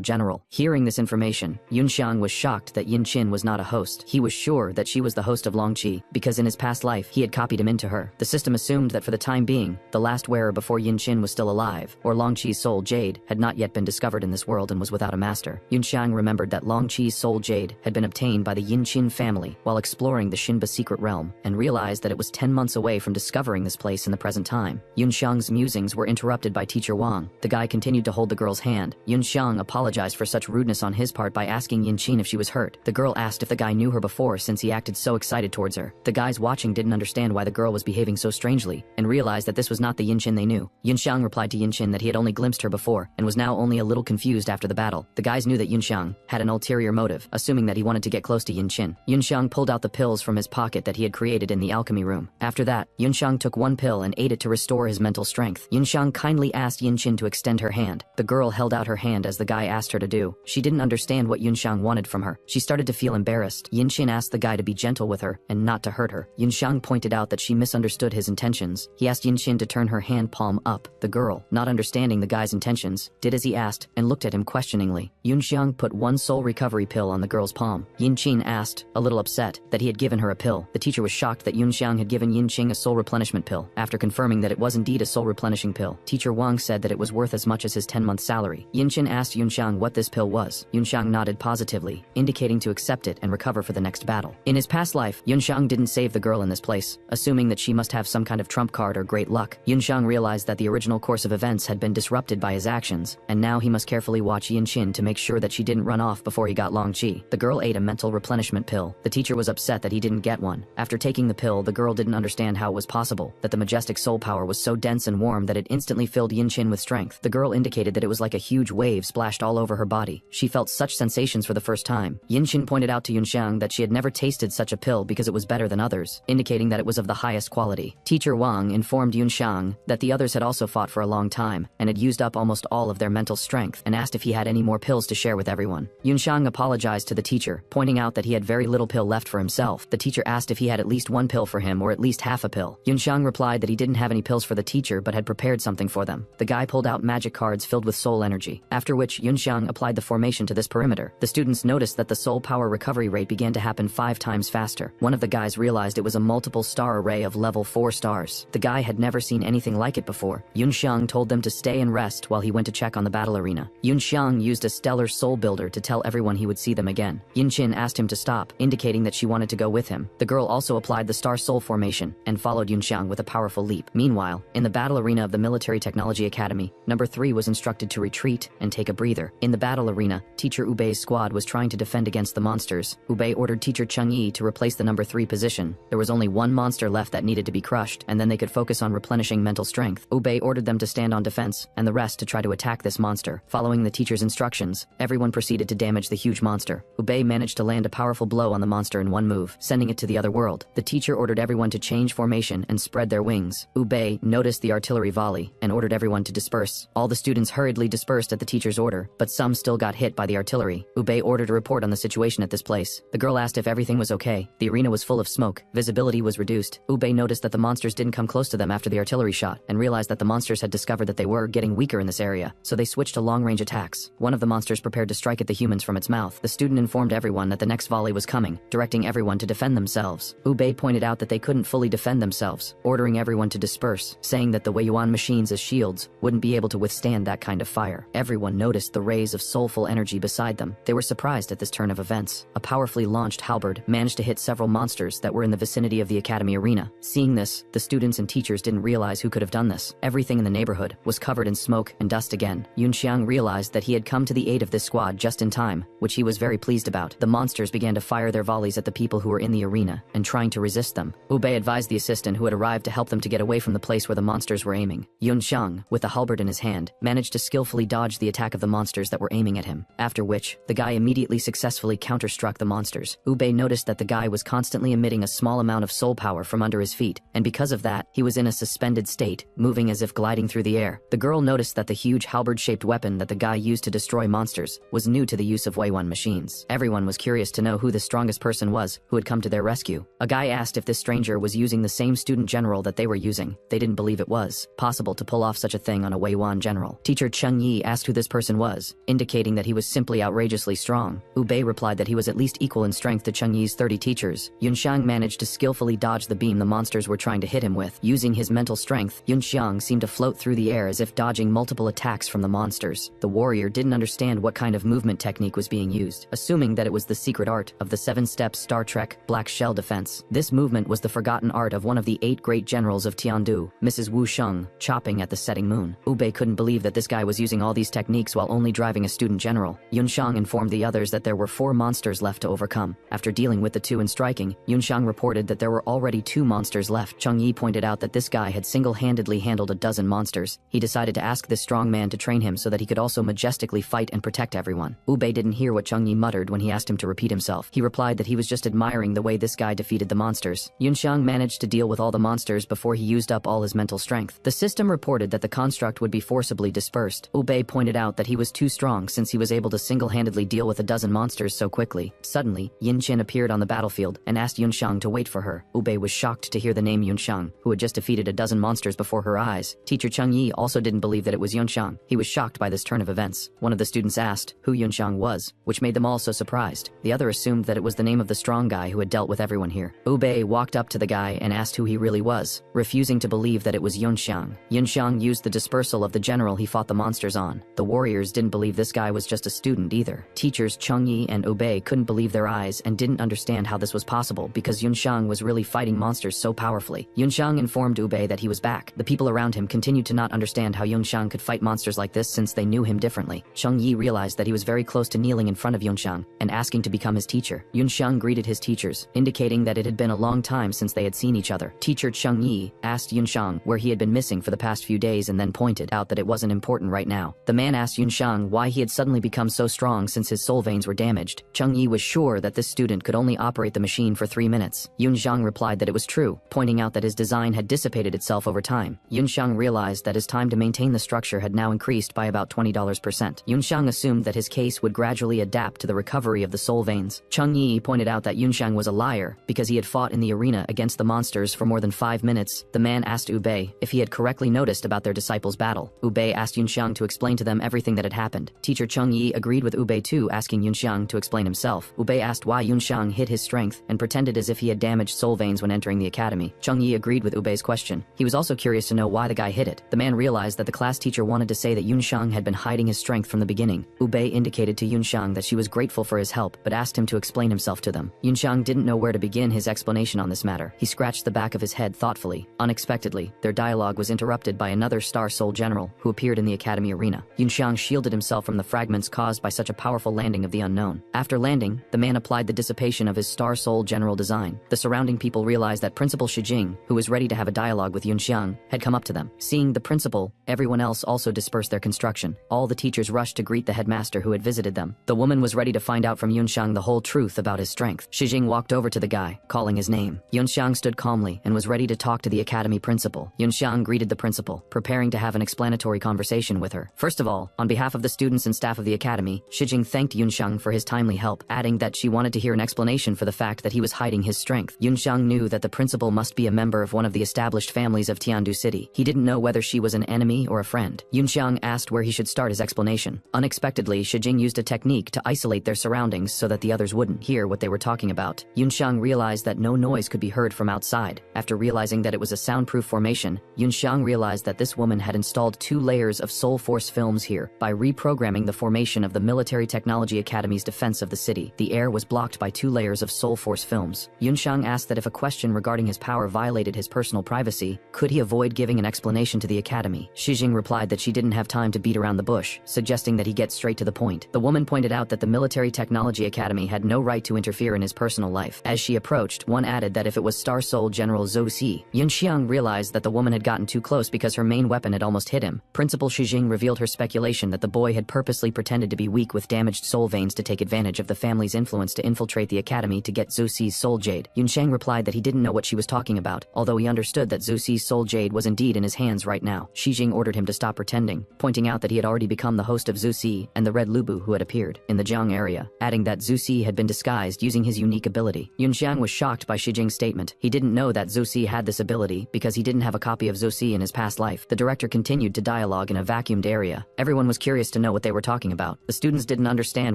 General. Hearing this information, Yunxiang was shocked that Yin Qin was not a host. He was sure that she was the host of Longqi, because in his past life, he had copied him into her. The system assumed that for the time being, the last wearer before Yin Qin was still alive, or Longqi's soul jade had not yet been discovered in this world and was without a master. Yunxiang remembered that Longqi's soul jade had been obtained by the Yin Qin family while exploring the Shinba secret realm, and realized that it was 10 months away from discovering this place in the present time. Yunxiang's musings were interrupted by Teacher Wang. The guy continued to hold the girl's hand. Yunxiang apologized for such rudeness on his part by asking Yin Qin if she was hurt. The girl asked if the guy knew her before since he acted so excited towards her. The guys watching didn't understand why the girl was behaving so strangely, and realized that this was not the Yin Qin they knew. Yunxiang replied to Yin Qin that he had only glimpsed her before, and was now only a little confused after the battle. The guys knew that Yunxiang had an ulterior motive, assuming that he wanted to get close to Yin Qin. Yunxiang pulled out the pills from his pocket that he had created in the alchemy room. After that, Yunxiang took one pill and ate it to restore his mental strength. Yunxiang kindly asked Yin Qin to extend her hand. The girl held out her hand as the guy asked her to do. She didn't understand what Yunxiang wanted from her. She started to feel embarrassed. Yin Qin asked the guy to be gentle with her and not to hurt her. Yunxiang pointed out that she misunderstood his intentions. He asked Yin Qin to turn her hand palm up. The girl, not understanding the guy's intentions, did as he asked and looked at him questioningly. Yunxiang put one soul recovery pill on the girl's palm. Yin Qin asked, a little upset, that he had given her a pill. The teacher was shocked that Yunxiang had given Yin Qin a soul replenishment pill. After confirming that it was indeed a soul replenishing pill, Teacher Wang said that it was worth as much as his 10-month salary. Yin Qin asked Yunxiang what this pill was. Yunxiang nodded positively, indicating to accept it and recover for the next battle. In his past life, Yunxiang didn't save the girl in this place, assuming that she must have some kind of trump card or great luck. Yunxiang realized that the original course of events had been disrupted by his actions, and now he must carefully watch Yin Qin to make sure that she didn't run off before he got Longqi. The girl ate a mental replenishment pill. The teacher was upset that he didn't get one. After taking the pill, the girl didn't understand how it was possible that the majestic soul power was so dense and warm that it instantly filled Yin Qin with strength. The girl indicated that it was like a huge wave splashed all over her body. She felt such sensations for the first time. Yin Qin pointed out to Yunxiang that she had never tasted such a pill because it was better than others, indicating that it was of the highest quality. Teacher Wang informed Yunxiang that the others had also fought for a long time and had used up almost all of their mental strength, and asked if he had any more pills to share with everyone. Yunxiang apologized to the teacher, pointing out that he had very little pill left for himself. The teacher asked if he had at least one pill for him or at least half a pill. Yunxiang replied that he didn't have any pills for the teacher but had prepared something for them. The guy pulled out magic cards filled with soul energy, after which Yunxiang applied the formation to this perimeter. The students noticed that the soul power recovery rate began to happen 5 times faster. One of the guys realized it was a multiple star array of level 4 stars. The guy had never seen anything like it before. Yunxiang told them to stay and rest while he went to check on the battle arena. Yunxiang used a stellar soul builder to tell everyone he would see them again. Yin Qin asked him to stop, indicating that she wanted to go with him. The girl also applied the star soul formation and followed Yunxiang with a powerful leap. Meanwhile, in the battle arena of the Military Technology Academy, number 3 was instructed to retreat and take a breather. In the battle arena, Teacher Ubei's squad was trying to defend against the monsters. Ubei ordered Teacher Changyi to replace the number 3 position. There was only one monster left that needed to be crushed, and then they could focus on replenishing mental strength. Ubei ordered them to stand on defense, and the rest to try to attack this monster. Following the teacher's instructions, everyone proceeded to damage the huge monster. Ubei managed to land a powerful blow on the monster in one move, sending it to the other world. The teacher ordered everyone to change formation and spread their wings. Ubei noticed the artillery volley and ordered everyone to disperse. All the students hurriedly dispersed at the teacher's order, but some still got hit by the artillery. Ubei ordered a report on the situation at this place. The girl asked if everything was okay. The arena was full of smoke. Visibility was reduced. Ubei noticed that the monsters didn't come close to them after the artillery shot, and realized that the monsters had discovered that they were getting weaker in this area, so they switched to long-range attacks. One of the monsters prepared to strike at the humans from its mouth. The student informed everyone that the next volley was coming, directing everyone to defend themselves. Ubei pointed out that they couldn't fully defend themselves, ordering everyone to disperse, saying that the Weiyuan machines as shields wouldn't be able to withstand that kind of fire. Everyone noticed the rays of soulful energy beside them. They were surprised at this turn of events. A powerfully launched halberd managed to hit several monsters that were in the vicinity of the academy arena. Seeing this, the students and teachers didn't realize who could have done this. Everything in the neighborhood was covered in smoke and dust again. Yunxiang realized that he had come to the aid of this squad just in time, which he was very pleased about. The monsters began to fire their volleys at the people who were in the arena and trying to resist them. Ubei advised the assistant who had arrived to help them to get away from the place where the monsters were aiming. Yunxiang, with the halberd in his hand, managed to skillfully dodge the attack of the monsters that were aiming at him, after which, the guy immediately successfully counterstruck the monsters. Ubei noticed that the guy was constantly emitting a small amount of soul power from under his feet, and because of that, he was in a suspended state, moving as if gliding through the air. The girl noticed that the huge huge halberd-shaped weapon that the guy used to destroy monsters, was new to the use of Wei-1 machines. Everyone was curious to know who the strongest person was who had come to their rescue. A guy asked if this stranger was using the same student general that they were using. They didn't believe it was possible to pull off such a thing on a Wei-1 general. Teacher Cheng Yi asked who this person was, indicating that he was simply outrageously strong. Bei replied that he was at least equal in strength to Cheng Yi's 30 teachers. Yunxiang managed to skillfully dodge the beam the monsters were trying to hit him with. Using his mental strength, Yunxiang seemed to float through the air as if dodging multiple attacks from the monsters. The warrior didn't understand what kind of movement technique was being used, assuming that it was the secret art of the 7-step Star Trek Black Shell defense. This movement was the forgotten art of one of the 8 great generals of Tiandu, Mrs. Wu Sheng, chopping at the setting moon. Bei couldn't believe that this guy was using all these techniques while only driving a student general. Yunxiang informed the others that there were 4 monsters left to overcome. After dealing with the 2 and striking, Yunxiang reported that there were already 2 monsters left. Cheng Yi pointed out that this guy had single-handedly handled a dozen monsters. He decided to ask this strong man to train him so that he could also majestically fight and protect everyone. Bei didn't hear what Cheng Yi muttered when he asked him to repeat himself. He replied that he was just admiring the way this guy defeated the monsters. Yunxiang managed to deal with all the monsters before he used up all his mental strength. The system reported that the construct would be forcibly dispersed. Bei pointed out that he was too strong since he was able to single-handedly deal with a dozen monsters so quickly. Suddenly, Yin Qin appeared on the battlefield and asked Yunxiang to wait for her. Bei was shocked to hear the name Yunxiang, who had just defeated a dozen monsters before her eyes. Teacher Cheng Yi also didn't believe that it was Yunxiang. He was shocked by this turn of events. One of the students asked who Yunxiang was, which made them all so surprised. The other assumed that it was the name of the strong guy who had dealt with everyone here. Bei walked up to the guy and asked who he really was, refusing to believe that it was Yunxiang. Yunxiang used the dispersal of the general he fought the monsters on. The warriors didn't believe this guy was just a student either. Teachers Cheng Yi and Bei couldn't believe their eyes and didn't understand how this was possible because Yunxiang was really fighting monsters so powerfully. Yunxiang informed Bei that he was back. The people around him continued to not understand how Yunxiang could fight monsters like this since they knew him differently. Cheng Yi realized that he was very close to kneeling in front of Yunxiang and asking to become his teacher. Yunxiang greeted his teachers, indicating that it had been a long time since they had seen each other. Teacher Cheng Yi asked Yunxiang where he had been missing for the past few days and then pointed out that it wasn't important right now. The man asked Yunxiang why he had suddenly become so strong since his soul veins were damaged. Cheng Yi was sure that this student could only operate the machine for 3 minutes. Yunxiang replied that it was true, pointing out that his design had dissipated itself over time. Yunxiang realized that his time to maintain the structure had now increased by about $20%. Yunxiang assumed that his case would gradually adapt to the recovery of the soul veins. Cheng Yi pointed out that Yunxiang was a liar because he had fought in the arena against the monsters for more than 5 minutes. The man asked Bei if he had correctly noticed about their disciples' battle. Bei asked Yunxiang to explain to them everything that had happened. Teacher Cheng Yi agreed with Bei too, asking Yunxiang to explain himself. Bei asked why Yunxiang hid his strength and pretended as if he had damaged soul veins when entering the academy. Cheng Yi agreed with Bei's question. He was also curious to know why the guy hid it. The man realized that the class teacher wanted to say that Yunxiang had been hiding his strength from the beginning. Bei indicated to Yunxiang that she was grateful for his help, but asked him to explain himself to them. Yunxiang didn't know where to begin his explanation on this matter. He scratched the back of his head thoughtfully. Unexpectedly, their dialogue was interrupted by another Star Soul general who appeared in the academy arena. Yunxiang shielded himself from the fragments caused by such a powerful landing of the unknown. After landing, the man applied the dissipation of his Star Soul general design. The surrounding people realized that Principal Shijing, who was ready to have a dialogue with Yunxiang, had come up to them. Seeing the principal, everyone else also dispersed their construction. All the teachers rushed to greet the headmaster who had visited them. The woman was ready to find out from Yunxiang the whole truth about his strength. Shijing walked over to the guy, calling his name. Yunxiang stood calmly and was ready to talk to the academy principal. Yunxiang greeted the principal, preparing to have an explanatory conversation with her. First of all, on behalf of the students and staff of the academy, Shijing thanked Yunxiang for his timely help, adding that she wanted to hear an explanation for the fact that he was hiding his strength. Yunxiang knew that the principal must be a member of one of the established families of Tiandu City. He didn't know whether she was an enemy or a friend. Yunxiang asked where he should start his explanation. Unexpectedly, Shijing used a technique to isolate their surroundings so that the others wouldn't hear what they were talking about. Yunxiang realized that no noise could be heard from outside. After realizing that it was a soundproof formation, Yunxiang realized that this woman had installed 2 layers of Soul Force films here. By reprogramming the formation of the Military Technology Academy's defense of the city, the air was blocked by 2 layers of Soul Force films. Yunxiang asked that if a question regarding his power violated his personal privacy, could he avoid giving an explanation to the academy? Shijing replied that she didn't have time to beat around the bush, suggesting that he get straight to the point. The woman pointed out that the Military Technology Academy had no right to interfere in his personal life. As she approached, one added that if it was Star Soul General Zhou Si. Yunxiang realized that the woman had gotten too close because her main weapon had almost hit him. Principal Shijing revealed her speculation that the boy had purposely pretended to be weak with damaged soul veins to take advantage of the family's influence to infiltrate the academy to get Zhou Si's soul jade. Yunxiang replied that he didn't know what she was talking about, although he understood that Zhou Si's soul jade was indeed in his hands right now. Shijing ordered him to stop pretending pretending, pointing out that he had already become the host of Zhu Si and the Red Lubu who had appeared in the Jiang area, adding that Zhu Si had been disguised using his unique ability. Yunxiang was shocked by Shi Jing's statement. He didn't know that Zhu Si had this ability because he didn't have a copy of Zhu Si in his past life. The director continued to dialogue in a vacuumed area. Everyone was curious to know what they were talking about. The students didn't understand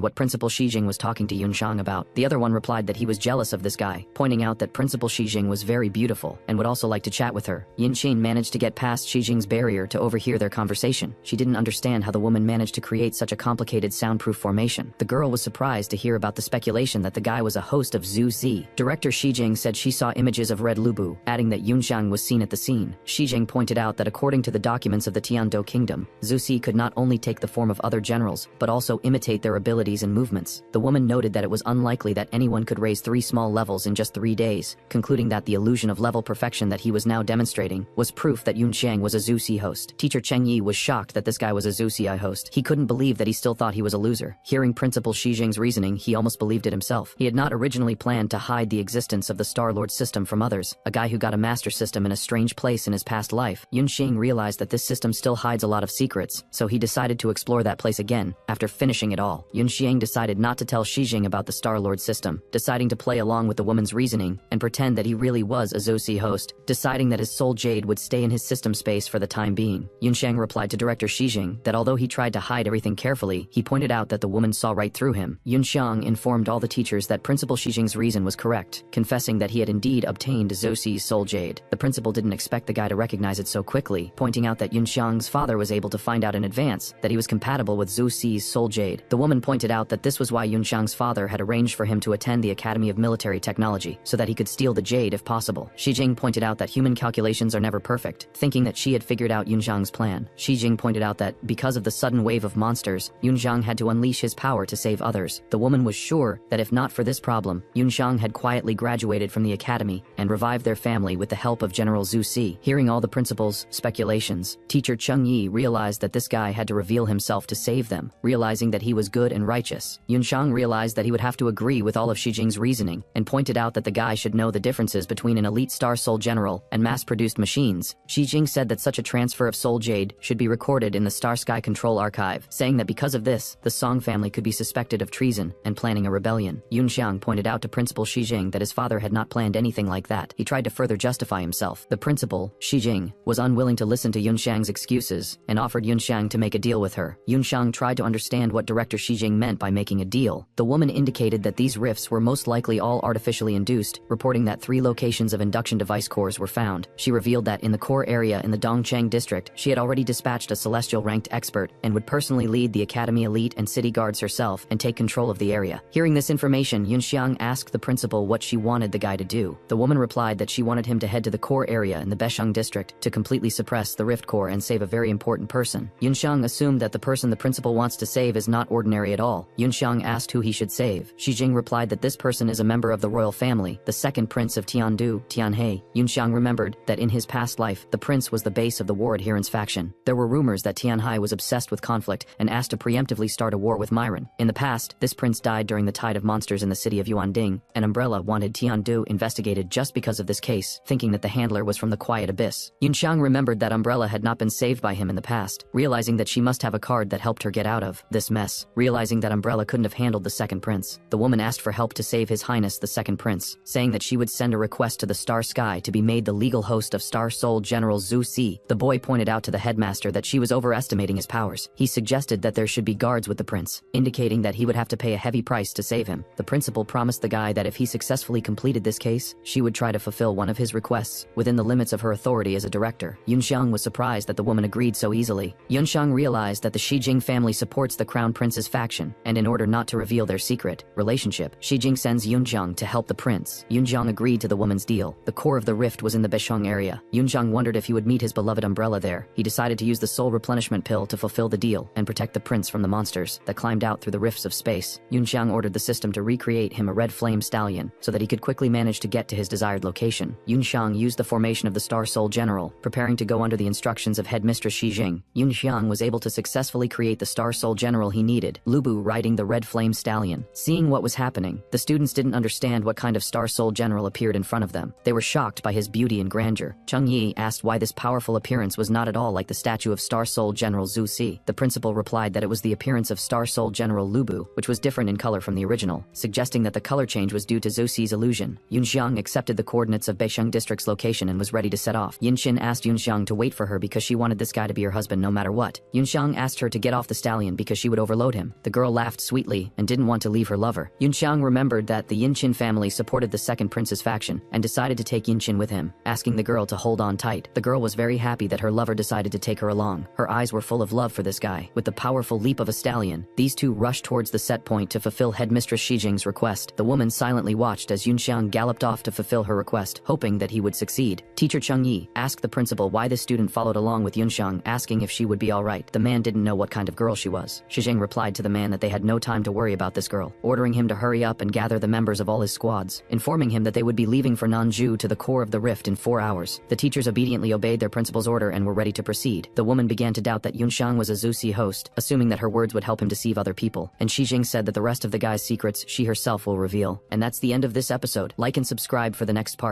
what Principal Shi Jing was talking to Yunxiang about. The other one replied that he was jealous of this guy, pointing out that Principal Shi Jing was very beautiful and would also like to chat with her. Yunxian managed to get past Shi Jing's barrier to overhear their conversation. She didn't understand how the woman managed to create such a complicated soundproof formation. The girl was surprised to hear about the speculation that the guy was a host of Zhu Si. Director Shi Jing said she saw images of Red Lubu, adding that Yunxiang was seen at the scene. Shi Jing pointed out that according to the documents of the Tiando Kingdom, Zhu Si could not only take the form of other generals, but also imitate their abilities and movements. The woman noted that it was unlikely that anyone could raise 3 small levels in just 3 days, concluding that the illusion of level perfection that he was now demonstrating was proof that Yunxiang was a Zhu Si host. Teacher Cheng Yi was shocked that this guy was a Zhu Si host. He couldn't believe that he still thought he was a loser. Hearing Principal Shi Jing's reasoning, he almost believed it himself. He had not originally planned to hide the existence of the Star-Lord system from others, a guy who got a master system in a strange place in his past life. Yunxiang realized that this system still hides a lot of secrets, so he decided to explore that place again. After finishing it all, Yunxiang decided not to tell Shi Jing about the Star-Lord system, deciding to play along with the woman's reasoning and pretend that he really was a Zhu Si host, deciding that his soul jade would stay in his system space for the time being. Yunxiang replied to Director Shi Jing that although he tried to hide everything carefully, he pointed out that the woman saw right through him. Yunxiang informed all the teachers that Principal Shi Jing's reason was correct, confessing that he had indeed obtained Zhu Si's soul jade. The principal didn't expect the guy to recognize it so quickly, pointing out that Yunxiang's father was able to find out in advance that he was compatible with Zhu Si's soul jade. The woman pointed out that this was why Yunxiang's father had arranged for him to attend the Academy of Military Technology, so that he could steal the jade if possible. Shi Jing pointed out that human calculations are never perfect, thinking that she had figured out Yunxiang's plan. Shi Jing pointed out that because of the sudden wave of monsters, Yunxiang had to unleash his power to save others. The woman was sure that if not for this problem, Yunxiang had quietly graduated from the academy and revived their family with the help of General Zhu Si. Hearing all the principal's speculations, Teacher Cheng Yi realized that this guy had to reveal himself to save them, realizing that he was good and righteous. Yunxiang realized that he would have to agree with all of Shi Jing's reasoning, and pointed out that the guy should know the differences between an elite star soul general and mass-produced machines. Shi Jing said that such a transfer of soul jade should be recorded in the Star Sky Control Archive, saying that because of this, the Song family could be suspected of treason and planning a rebellion. Yunxiang pointed out to Principal Shi Jing that his father had not planned anything like that. He tried to further justify himself. The principal, Shi Jing, was unwilling to listen to Yunxiang's excuses and offered Yunxiang to make a deal with her. Yunxiang tried to understand what Director Shi Jing meant by making a deal. The woman indicated that these rifts were most likely all artificially induced, reporting that 3 locations of induction device cores were found. She revealed that in the core area in the Dongcheng district, she had already dispatched a celestial-ranked expert and would personally lead the academy elite and city guards herself and take control of the area. Hearing this information, Yunxiang asked the principal what she wanted the guy to do. The woman replied that she wanted him to head to the core area in the Besheng district to completely suppress the rift core and save a very important person. Yunxiang assumed that the person the principal wants to save is not ordinary at all. Yunxiang asked who he should save. Shi Jing replied that this person is a member of the royal family, the second prince of Tiandu, Tianhe. Yunxiang remembered that in his past life, the prince was the base of the war adherence faction. There were rumors that Tianhai was obsessed with conflict and asked to preemptively start a war with Myron. In the past, this prince died during the tide of monsters in the city of Yuanding, and Umbrella wanted Tiandu investigated just because of this case, thinking that the handler was from the Quiet Abyss. Yunxiang remembered that Umbrella had not been saved by him in the past, realizing that she must have a card that helped her get out of this mess. Realizing that Umbrella couldn't have handled the second prince, the woman asked for help to save His Highness the second prince, saying that she would send a request to the Star Sky to be made the legal host of Star Soul General Zhu Si. The boy pointed out to the headmaster that she was overestimating his powers. He suggested that there should be guards with the prince, indicating that he would have to pay a heavy price to save him. The principal promised the guy that if he successfully completed this case, she would try to fulfill one of his requests within the limits of her authority as a director. Yunxiang was surprised that the woman agreed so easily. Yunxiang realized that the Shi Jing family supports the Crown Prince's faction, and in order not to reveal their secret relationship, Shi Jing sends Yunxiang to help the prince. Yunxiang agreed to the woman's deal. The core of the rift was in the Besheng area. Yunxiang wondered if he would meet his beloved Umbrella there. He decided to use the soul replenishment pill to fulfill the deal and protect the prince from the monsters that climbed out through the rifts of space. Yunxiang ordered the system to recreate him a red flame stallion so that he could quickly manage to get to his desired location. Yunxiang used the formation of the Star Soul General, preparing to go under the instructions of Headmistress Shi Jing. Yunxiang was able to successfully create the Star Soul General he needed, Lubu riding the red flame stallion. Seeing what was happening, the students didn't understand what kind of Star Soul General appeared in front of them. They were shocked by his beauty and grandeur. Cheng Yi asked why this powerful appearance was not at all like the statue of Star Soul General Zhu Si. The principal replied that it was the appearance of Star Soul General Lubu, which was different in color from the original, suggesting that the color change was due to Zhu Si's illusion. Yunxiang accepted the coordinates of Beicheng District's location and was ready to set off. Yunxin asked Yunxiang to wait for her because she wanted this guy to be her husband no matter what. Yunxiang asked her to get off the stallion because she would overload him. The girl laughed sweetly and didn't want to leave her lover. Yunxiang remembered that the Yinqin family supported the second prince's faction and decided to take Yinqin with him, asking the girl to hold on tight. The girl was very happy that her lover decided to take her along. Her eyes were full of love for this guy. With the powerful leap of a stallion, these two rushed towards the set point to fulfill Headmistress Shijing's request. The woman silently watched as Yunxiang galloped off to fulfill her request, hoping that he would succeed. Teacher Cheng Yi asked the principal why this student followed along with Yunxiang, asking if she would be alright. The man didn't know what kind of girl she was. Shijing replied to the man that they had no time to worry about this girl, ordering him to hurry up and gather the members of all his squads, informing him that they would be leaving for Nanju to the core of the rift in 4 hours. The teachers obediently obeyed their principal's order and were ready to proceed. The woman began to doubt that Yunxiang was a Zhu Si host, assuming that her words would help him deceive other people, and Shijing said that the rest of the guy's secrets she herself will reveal. And that's the end of this episode. Like and subscribe for the next part.